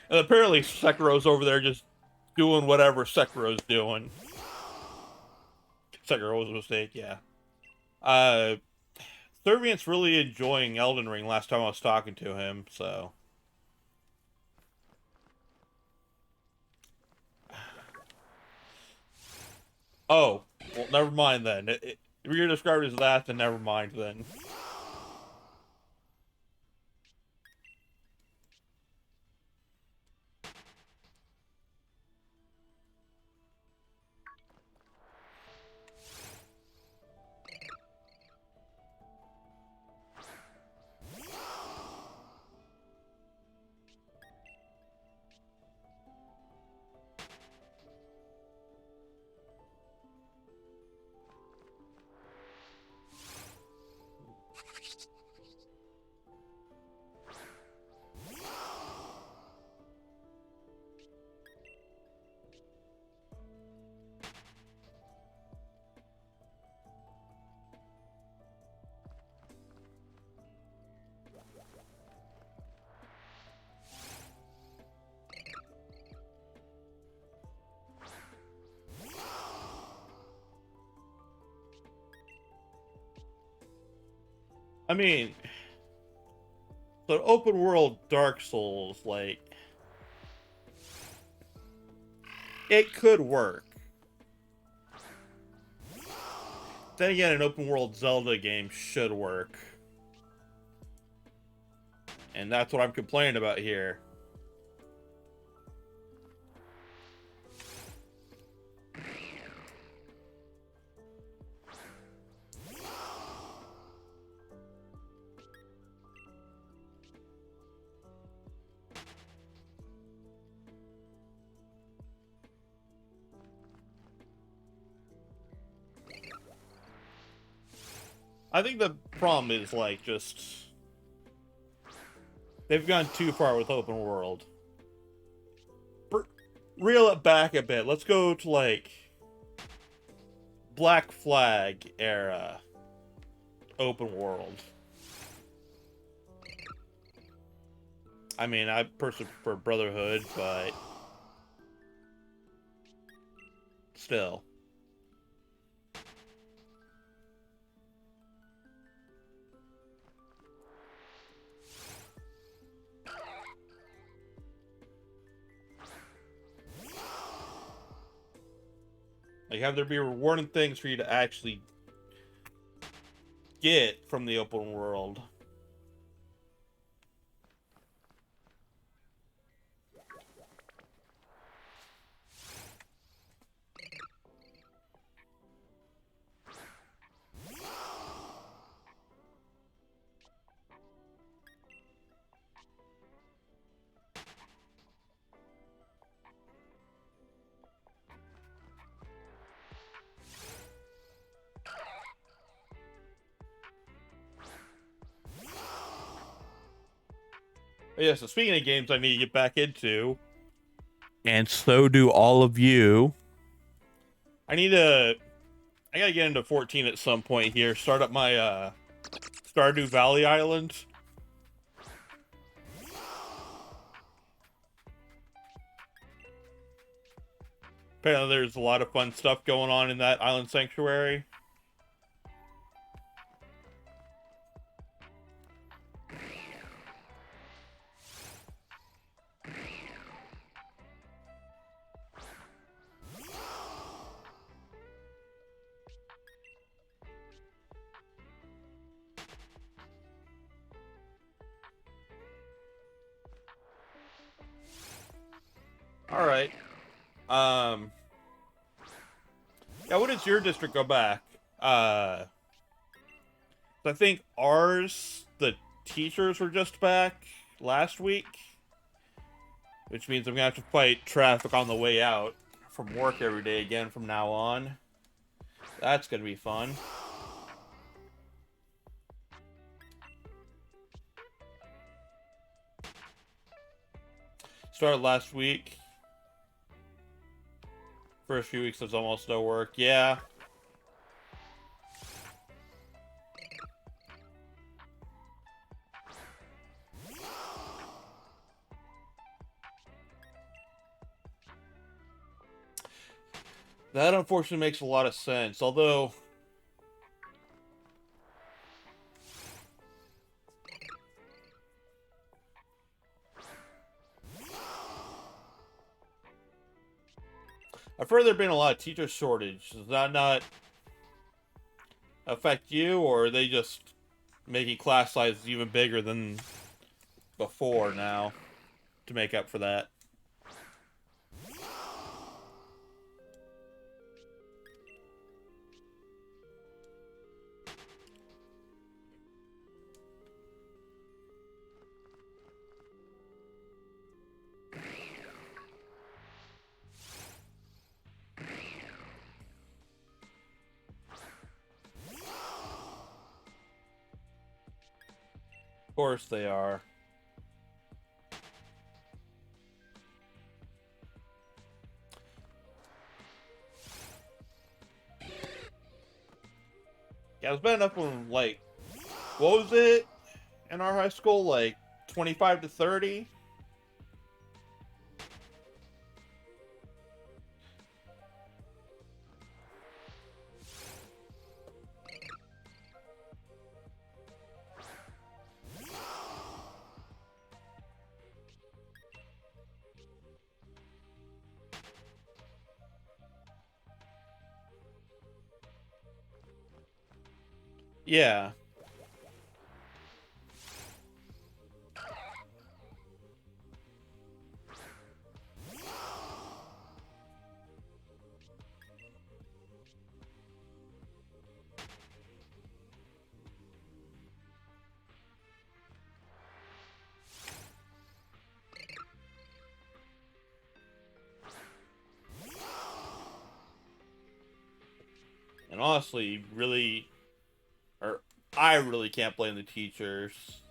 And apparently Sekiro's over there just doing whatever Sekiro's doing. Sekiro was a mistake, yeah. Uh, Servient's really enjoying Elden Ring last time I was talking to him, so. Oh, well, never mind then. If you're described as that, then never mind then. mean, so open world Dark Souls, like, it could work. Then again, an open world Zelda game should work. And that's what I'm complaining about here. I think the problem is, like, just... they've gone too far with open world. Reel it back a bit. Let's go to, like, Black Flag era open world. I mean, I personally prefer Brotherhood, but... still. Like, have there be rewarding things for you to actually get from the open world. But yeah, so speaking of games I need to get back into, and so do all of you, I gotta get into 14 at some point here, start up my Stardew Valley Island. Apparently there's a lot of fun stuff going on in that island sanctuary. All right. Yeah, when does your district go back? I think ours, the teachers were just back last week, which means I'm gonna have to fight traffic on the way out from work every day again from now on. That's gonna be fun. Started last week. First few weeks there's almost no work. Yeah. That unfortunately makes a lot of sense, although... I've heard there been a lot of teacher shortage. Does that not affect you, or are they just making class sizes even bigger than before now to make up for that? Of course they are. Yeah, it's bad enough when, like, what was it in our high school? Like, 25 to 30? Yeah. And honestly, really, or I really can't blame the teachers.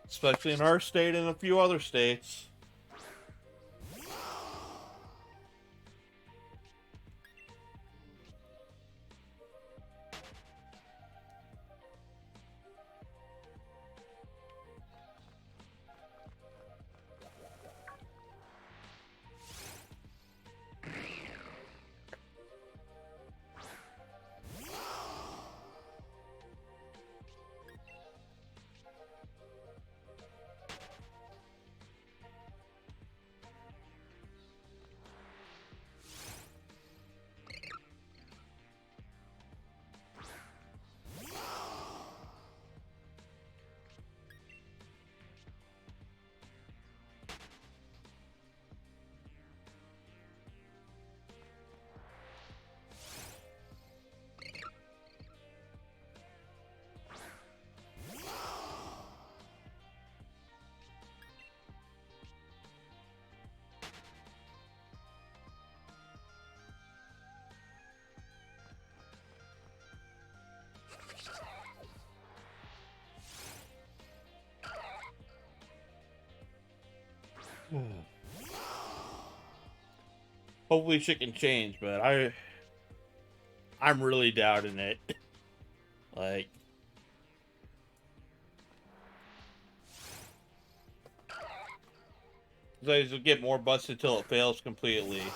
Especially in our state and a few other states. Hopefully shit can change, but I'm really doubting it. Like, they just get more busted until it fails completely.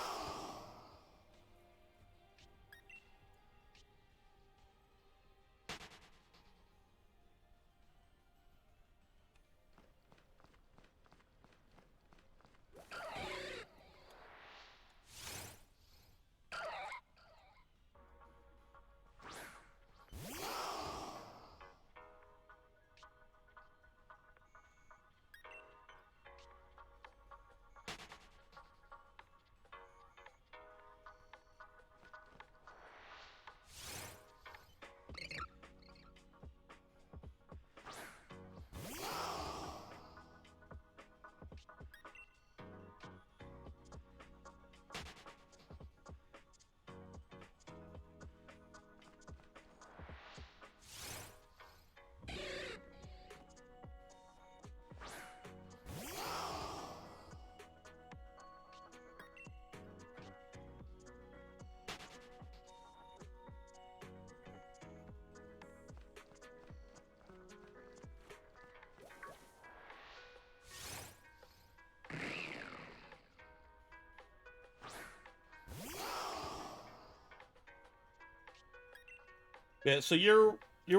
Yeah, so you're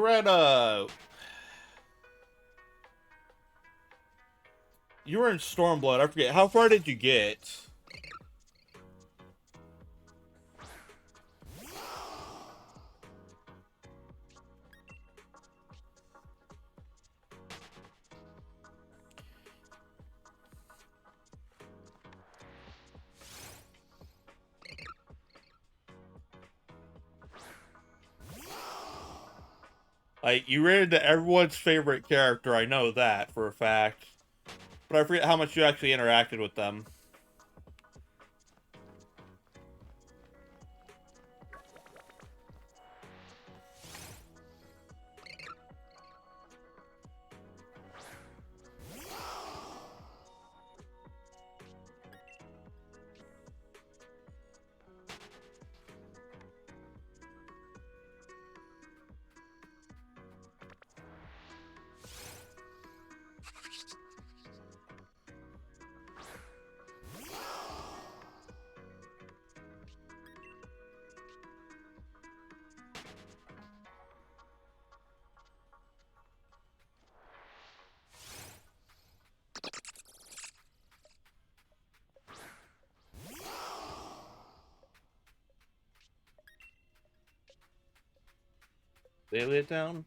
at you were in Stormblood. I forget how far did you get? Like you ran into everyone's favorite character. I know that for a fact, but I forget how much you actually interacted with them. They lay it down?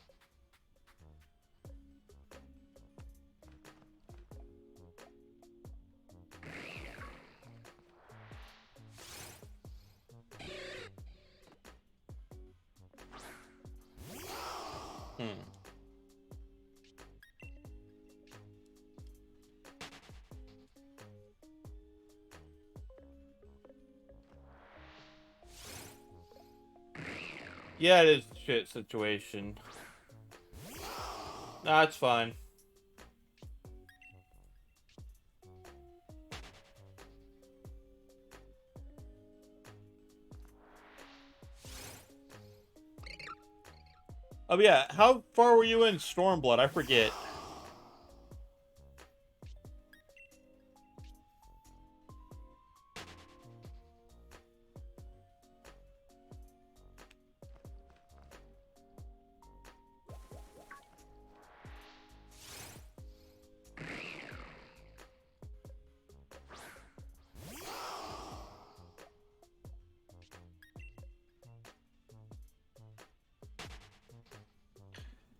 Hmm. Yeah, it is a shit situation. Nah, it's fine. Oh yeah, how far were you in Stormblood? I forget.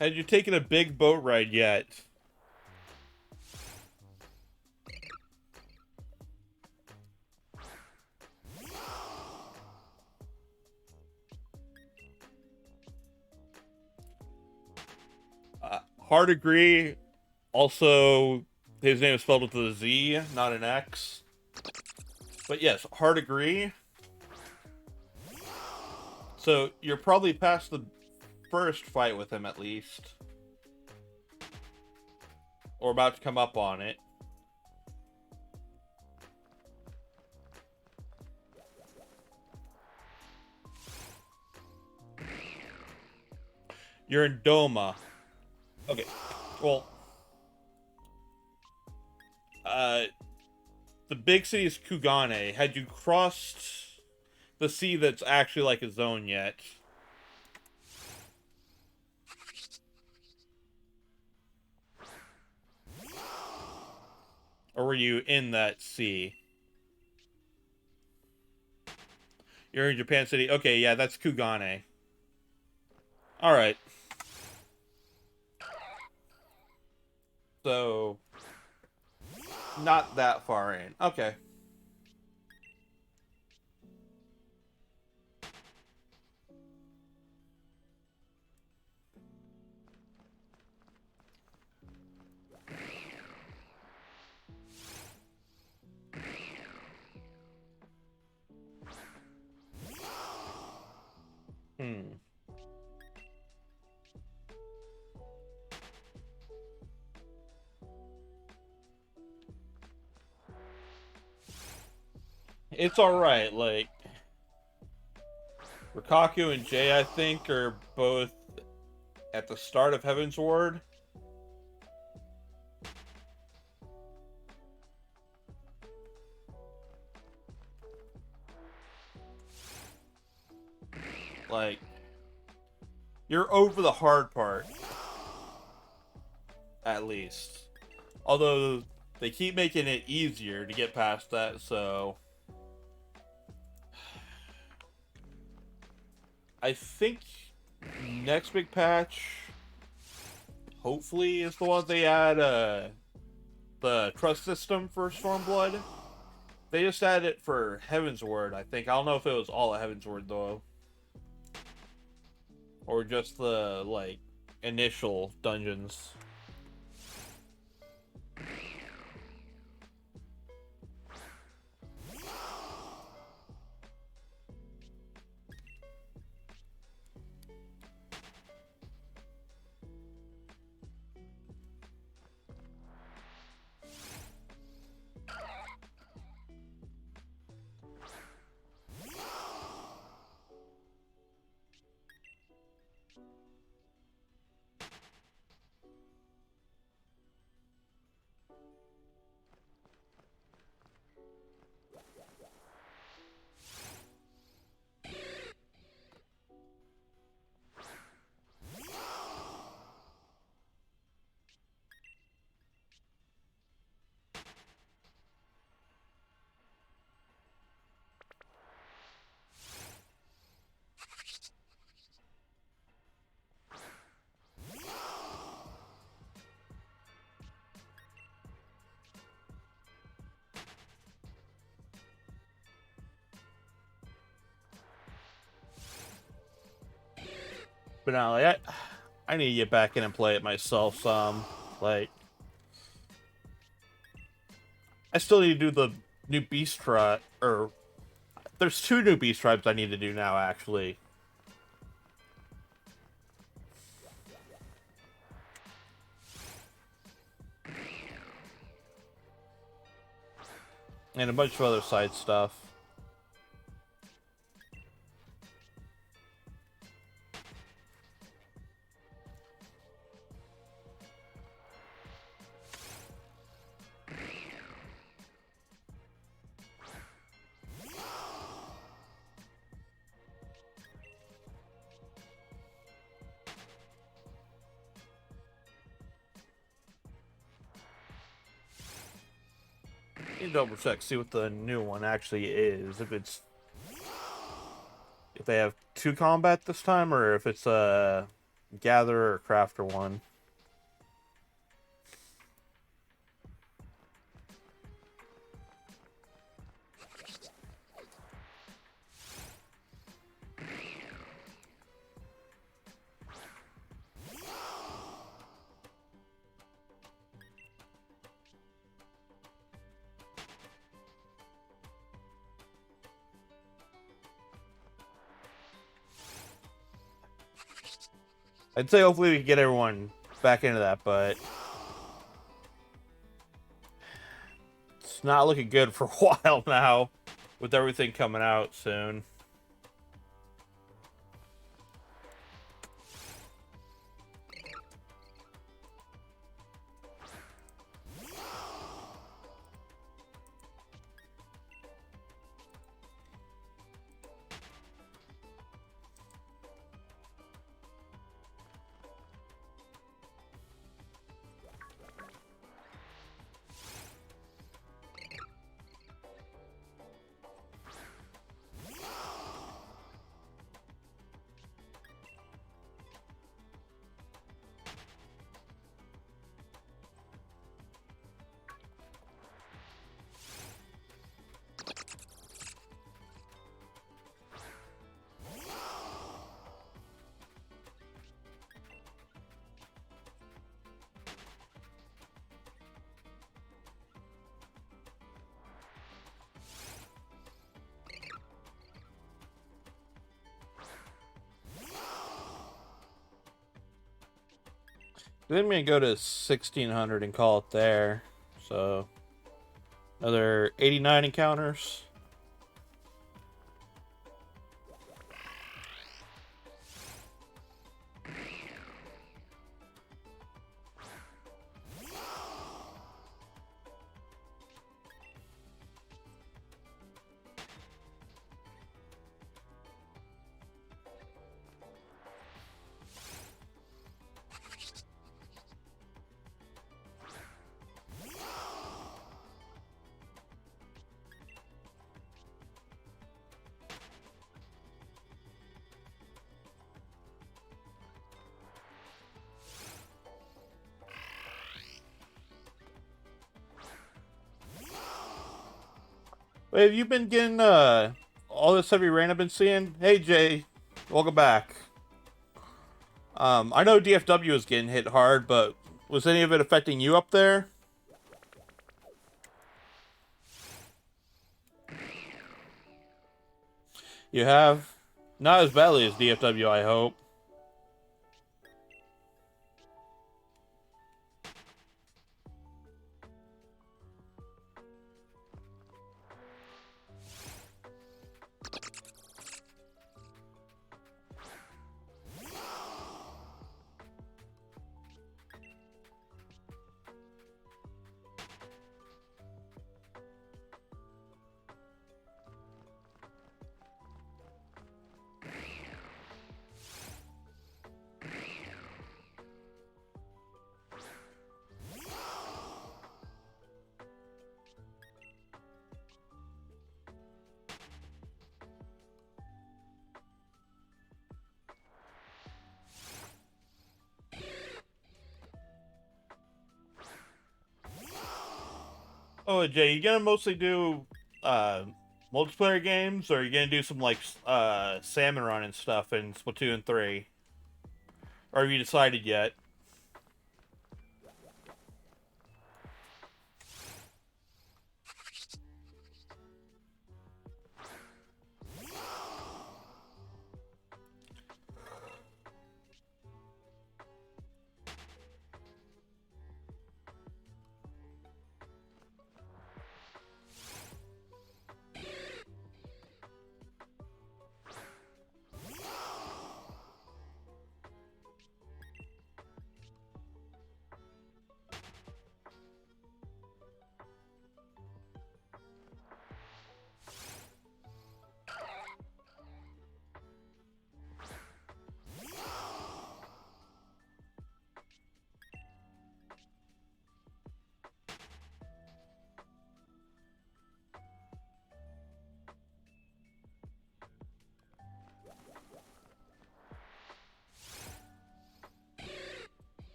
Had you taken a big boat ride yet? Hard agree. Also, his name is spelled with a Z, not an X. But yes, hard agree. So you're probably past the first fight with him at least. Or about to come up on it. You're in Doma. Okay. Well, uh, the big city is Kugane. Had you crossed the sea that's actually like a zone yet? Or were you in that sea? You're in Japan City. Okay, yeah, that's Kugane. Alright. So, not that far in. Okay. Hmm. It's alright, like, Rikaku and Jay, I think, are both at the start of Heaven's Ward. Like, you're over the hard part, at least. Although, they keep making it easier to get past that, so... I think next big patch, hopefully, is the one they add, the trust system for Stormblood. They just added it for Heaven's Ward, I think. I don't know if it was all of Heaven's Ward, though. Or just the, like, initial dungeons. But now, like, I need to get back in and play it myself some. Like, I still need to do the new beast tribe, or there's 2 new beast tribes I need to do now, actually. And a bunch of other side stuff. Need to double check, see what the new one actually is. If they have 2 combat this time, or if it's a gatherer or crafter one. I'd say hopefully we can get everyone back into that, but it's not looking good for a while now, with everything coming out soon. Then we go to 1600 and call it there. So another 89 encounters. Wait, have you been getting all this heavy rain I've been seeing? Hey Jay, welcome back. I know DFW is getting hit hard, but was any of it affecting you up there? You have? Not as badly as DFW, I hope. Oh, Jay, you gonna mostly do multiplayer games, or are you gonna do some like salmon run and stuff in Splatoon 3? Or have you decided yet?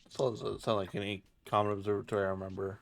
So does it sound like any common observatory I remember.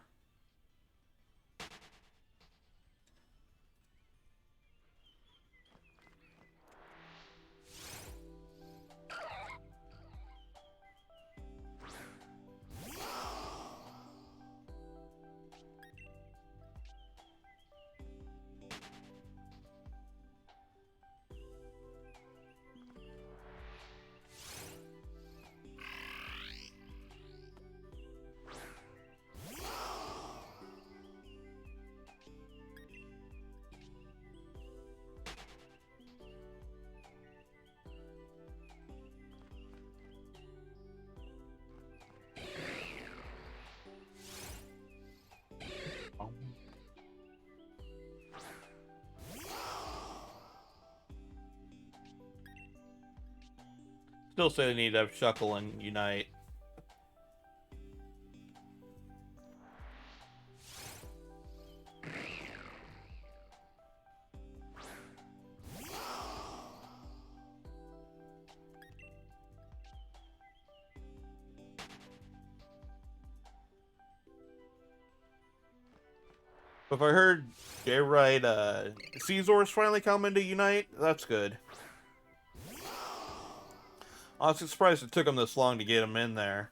Still say they need to have Shuckle and Unite. If I heard Jay right, Caesar's finally coming to Unite, that's good. Honestly surprised it took him this long to get him in there.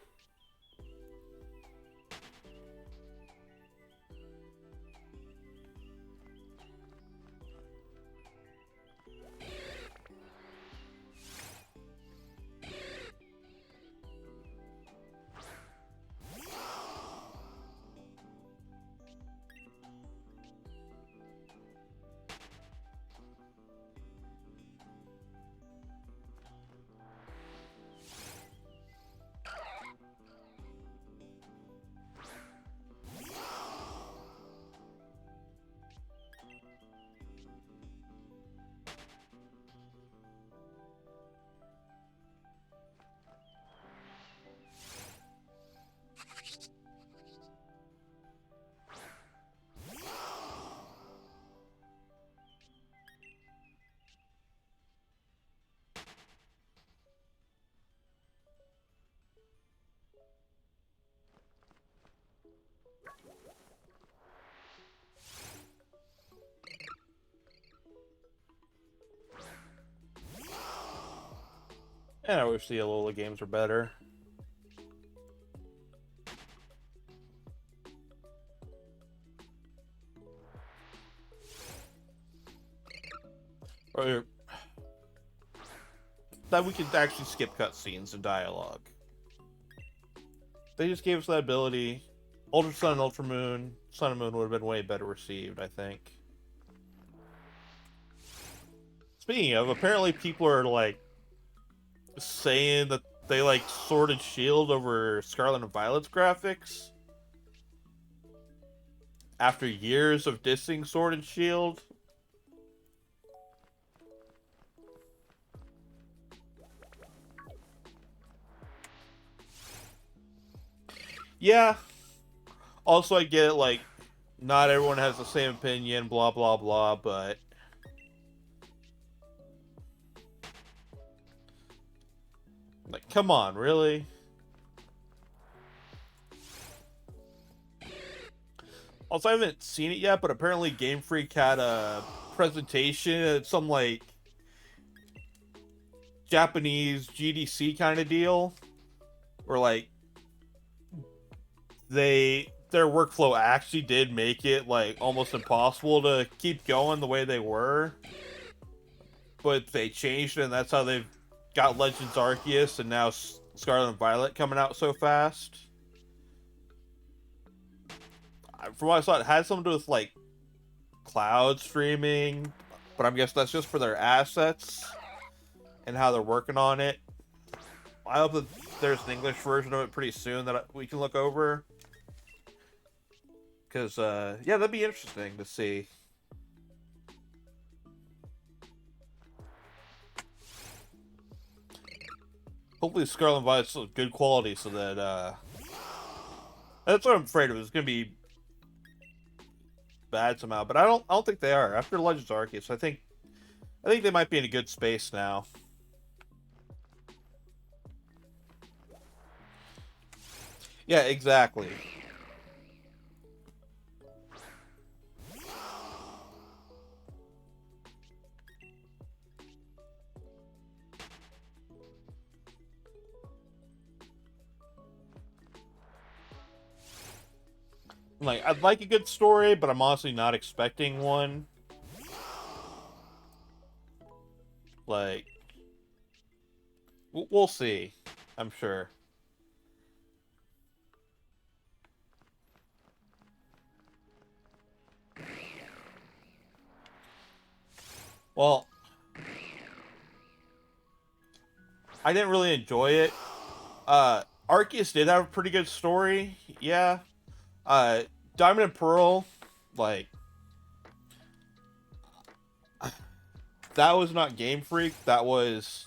And I wish the Alola games were better. Or that we could actually skip cutscenes and dialogue. They just gave us that ability. Ultra Sun and Ultra Moon. Sun and Moon would have been way better received, I think. Speaking of, apparently people are like saying that they like Sword and Shield over Scarlet and Violet's graphics after years of dissing Sword and Shield. Yeah. Also, I get it, like, not everyone has the same opinion, blah, blah, blah, but... like, come on, really? Also, I haven't seen it yet, but apparently Game Freak had a presentation at some like Japanese GDC kind of deal, where like their workflow actually did make it like almost impossible to keep going the way they were, but they changed it, and that's how they've got Legends Arceus and now Scarlet and Violet coming out so fast. From what I saw, it had something to do with like cloud streaming, but I'm guessing that's just for their assets and how they're working on it. I hope that there's an English version of it pretty soon that we can look over. Because, yeah, that'd be interesting to see. Hopefully Scarlet and Violet's good quality so that, that's what I'm afraid of. It's going to be bad somehow, but I don't think they are. After Legends Arceus, I think they might be in a good space now. Yeah, exactly. Like, I'd like a good story, but I'm honestly not expecting one. Like, we'll see. I'm sure. Well, I didn't really enjoy it. Arceus did have a pretty good story, yeah. Diamond and Pearl, like, that was not Game Freak. That was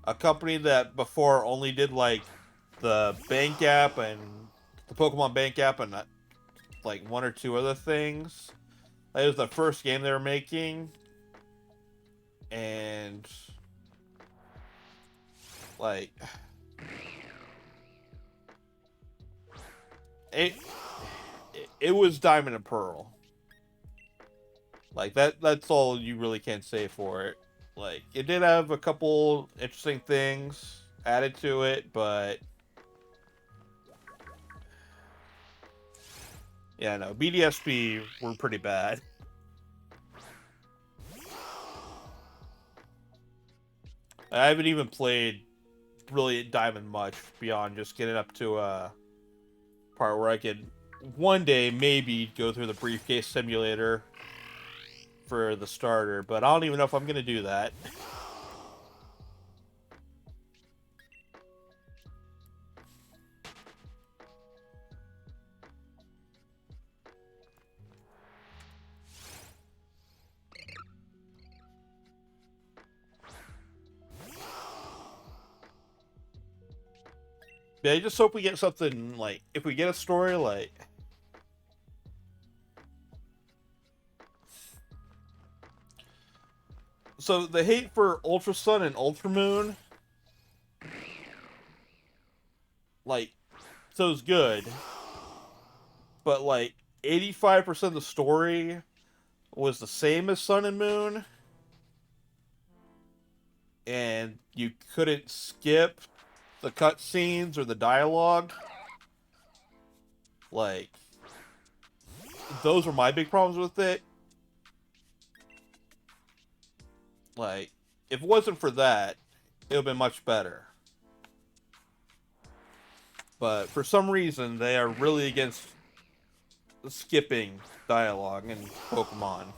a company that before only did like the Bank app and the Pokemon Bank app and like one or two other things. It was the first game they were making, and like it it was Diamond and Pearl. Like that's all you really can say for it. Like it did have a couple interesting things added to it, but yeah, no, BDSP were pretty bad. I haven't even played Brilliant Diamond much beyond just getting up to a part where I could one day maybe go through the briefcase simulator for the starter, but I don't even know if I'm gonna do that. Yeah, I just hope we get something like if we get a story like so the hate for Ultra Sun and Ultra Moon, like, so it's good, but like 85% of the story was the same as Sun and Moon, and you couldn't skip the cutscenes or the dialogue. Like, those were my big problems with it. Like, if it wasn't for that, it would have been much better. But for some reason, they are really against skipping dialogue in Pokemon.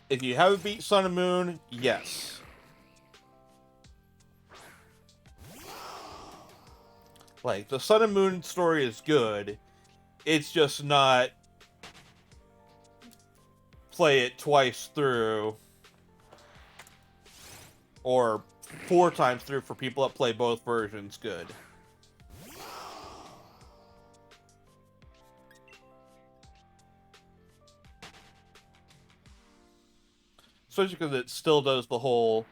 If you haven't beat Sun and Moon, yes. Like, the Sun and Moon story is good. It's just not play it twice through or 4 times through for people that play both versions good. especially because it still does the whole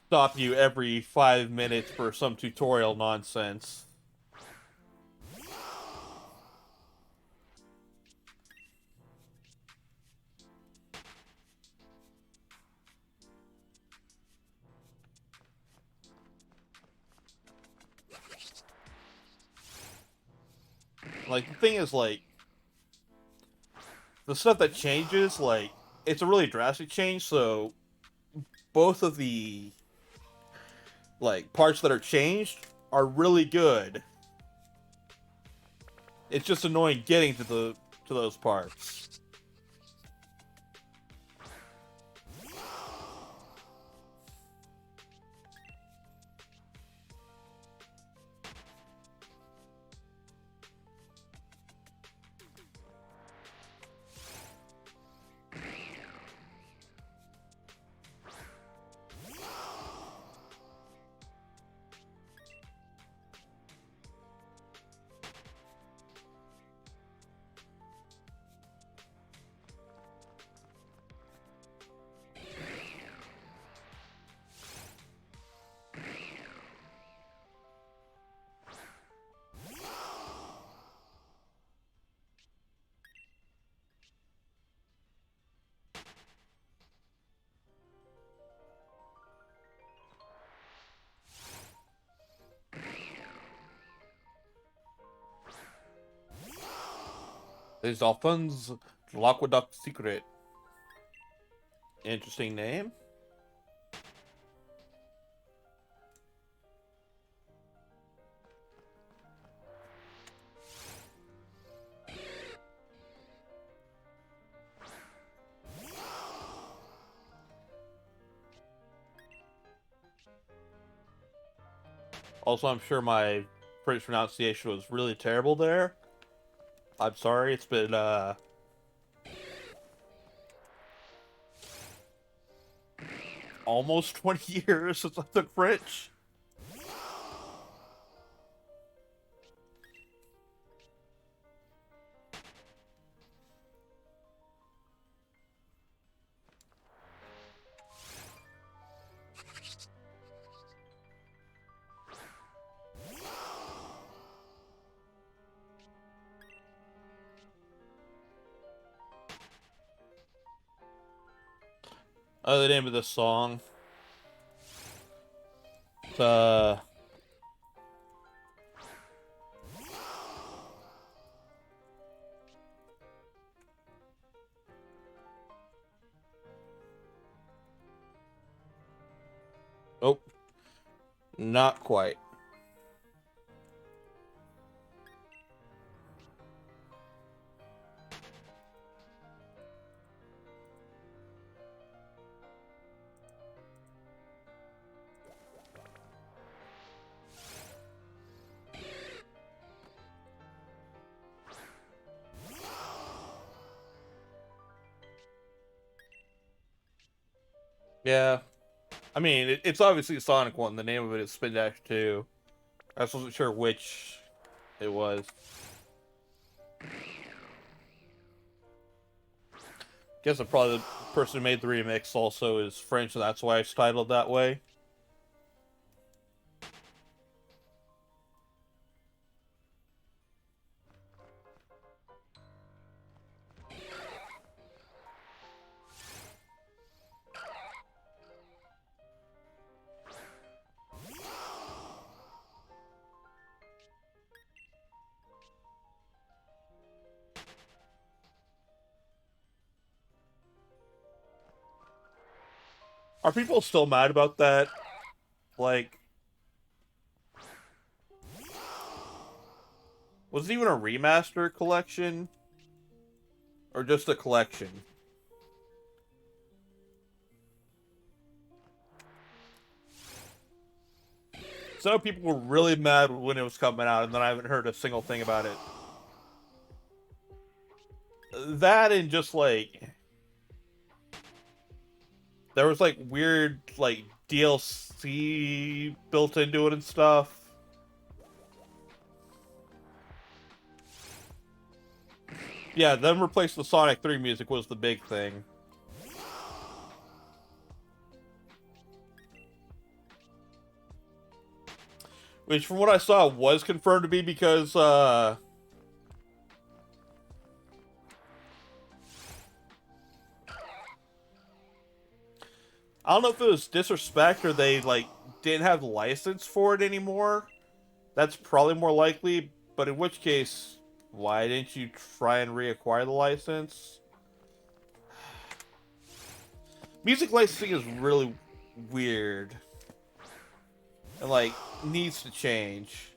stop you every 5 minutes for some tutorial nonsense. Like, the thing is, like, the stuff that changes, like, it's a really drastic change, so both of the, like, parts that are changed are really good. It's just annoying getting to those parts. There's Alphonse L'Aqueduct Secret. Interesting name. Also, I'm sure my British pronunciation was really terrible there. I'm sorry, it's been, almost 20 years since I took French. The name of this song. It's, oh, not quite. Yeah. I mean, it's obviously a Sonic one. The name of it is Spin Dash 2. I just wasn't sure which it was. Guess that probably the person who made the remix also is French, and that's why it's titled that way. Are people still mad about that? Like, was it even a remaster collection? Or just a collection? Some people were really mad when it was coming out, and then I haven't heard a single thing about it. That and just, like, there was, like, weird, like, DLC built into it and stuff. Yeah, them replacing the Sonic 3 music was the big thing. which from what I saw was confirmed to be because I don't know if it was disrespect or they like didn't have the license for it anymore. That's probably more likely, but in which case, why didn't you try and reacquire the license? Music licensing is really weird and like needs to change.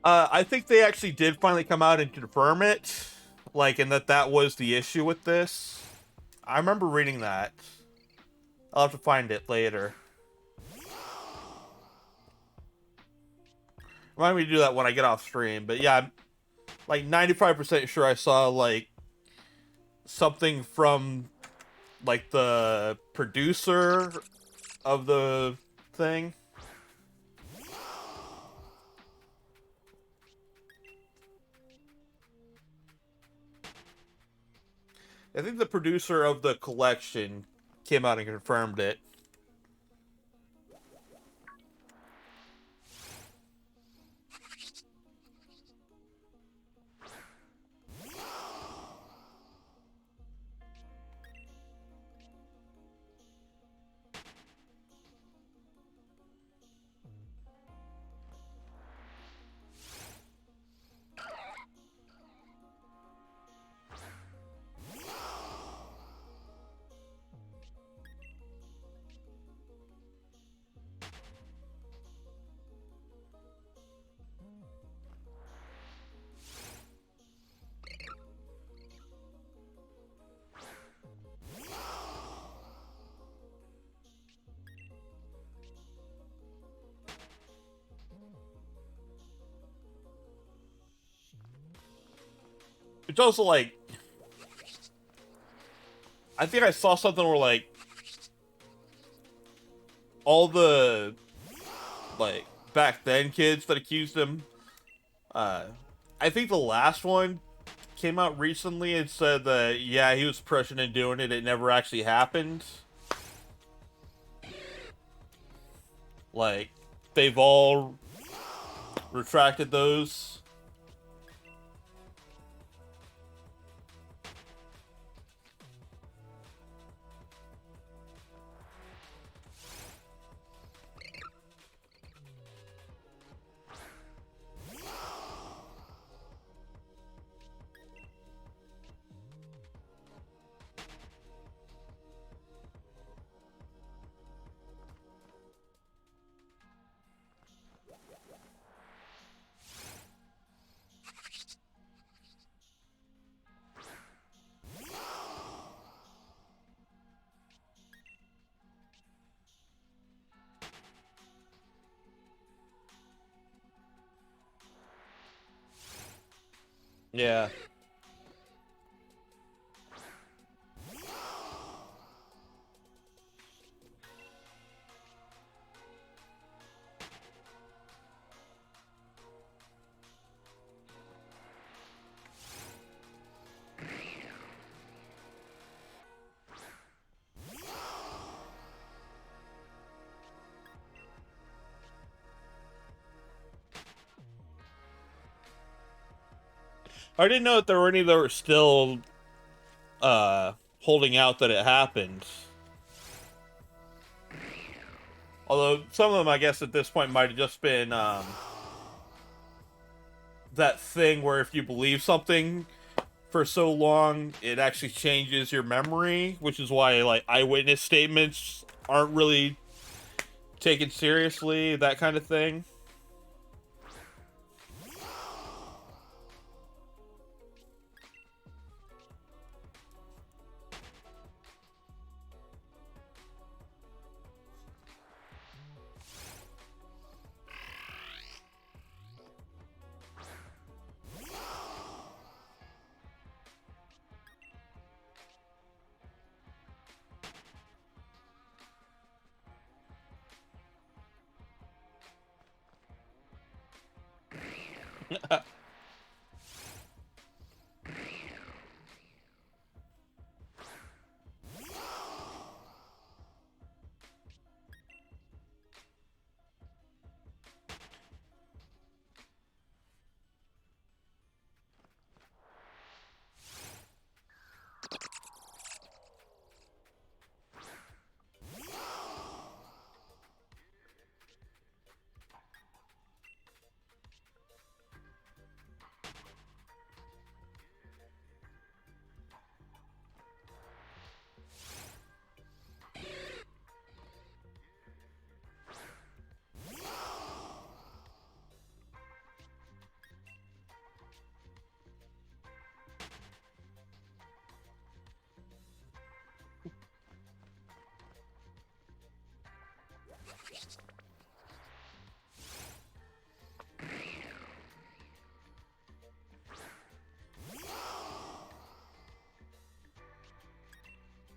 I think they actually did finally come out and confirm it, like, and that was the issue with this. I remember reading that. I'll have to find it later. Remind me to do that when I get off stream. But yeah, I'm like 95% sure I saw like something from like the producer of the thing. I think the producer of the collection came out and confirmed it. It's also like, I think I saw something where like all the like back then kids that accused him, I think the last one came out recently and said that yeah, he was pressured into doing it, it never actually happened. Like, they've all retracted those. Yeah. I didn't know that there were any that were still holding out that it happened. Although some of them, I guess, at this point might have just been that thing where if you believe something for so long, it actually changes your memory, which is why like eyewitness statements aren't really taken seriously, that kind of thing.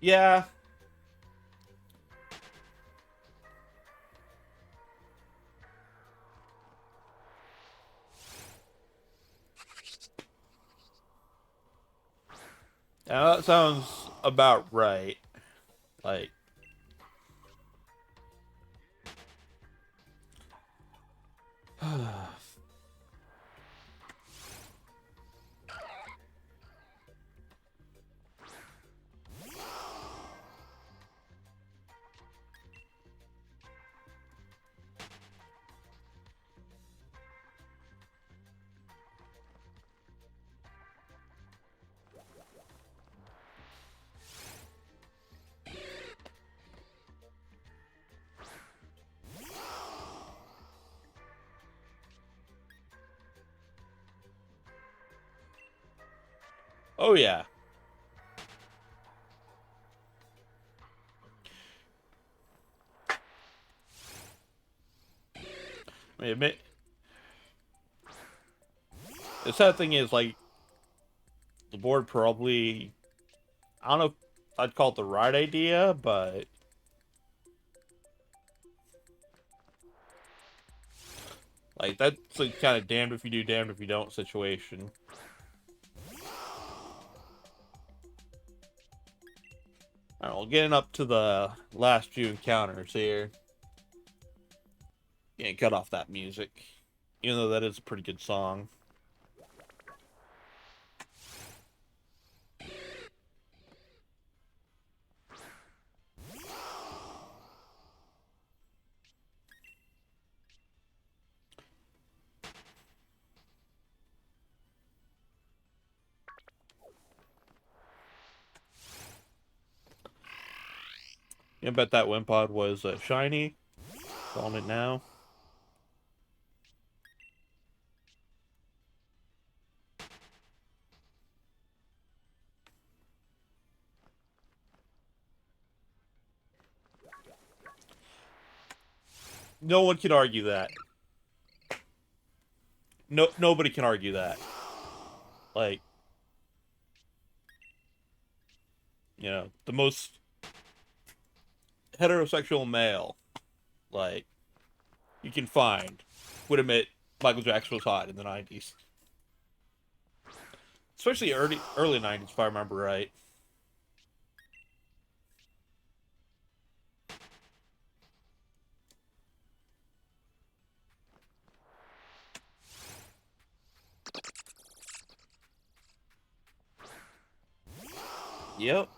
Yeah. Yeah, that sounds about right. Like, oh yeah. I mean, the sad thing is, like, the board probably, I don't know if I'd call it the right idea, but like that's like kind of damned if you do, damned if you don't situation. All right, well, getting up to the last few encounters here. Can't cut off that music, even though that is a pretty good song. I bet that Wimpod was shiny. Calling it now. No one can argue that. No, nobody can argue that. Like, the most heterosexual male, like, you can find would admit Michael Jackson was hot in the 90s. Especially early 90s, if I remember right. Yep.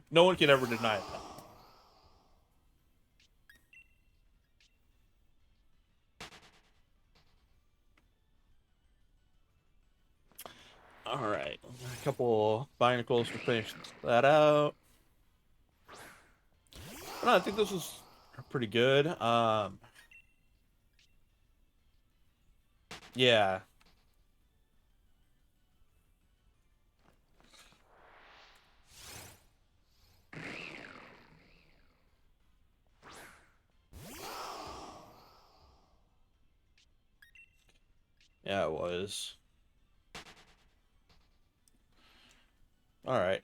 No one can ever deny that. All right, a couple binacles to finish that out. No, I think this is pretty good. Yeah. Yeah, it was. All right.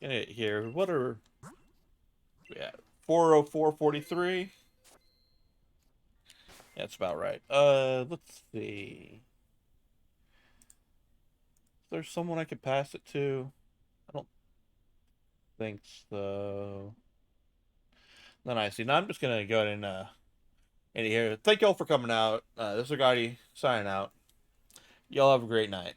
Get it here. What are we at? 404.43. Yeah, that's about right. Let's see. Is there someone I could pass it to? I don't think so. Then I see. Now I'm just gonna go ahead and end it here. Thank y'all for coming out. This is Gotti signing out. Y'all have a great night.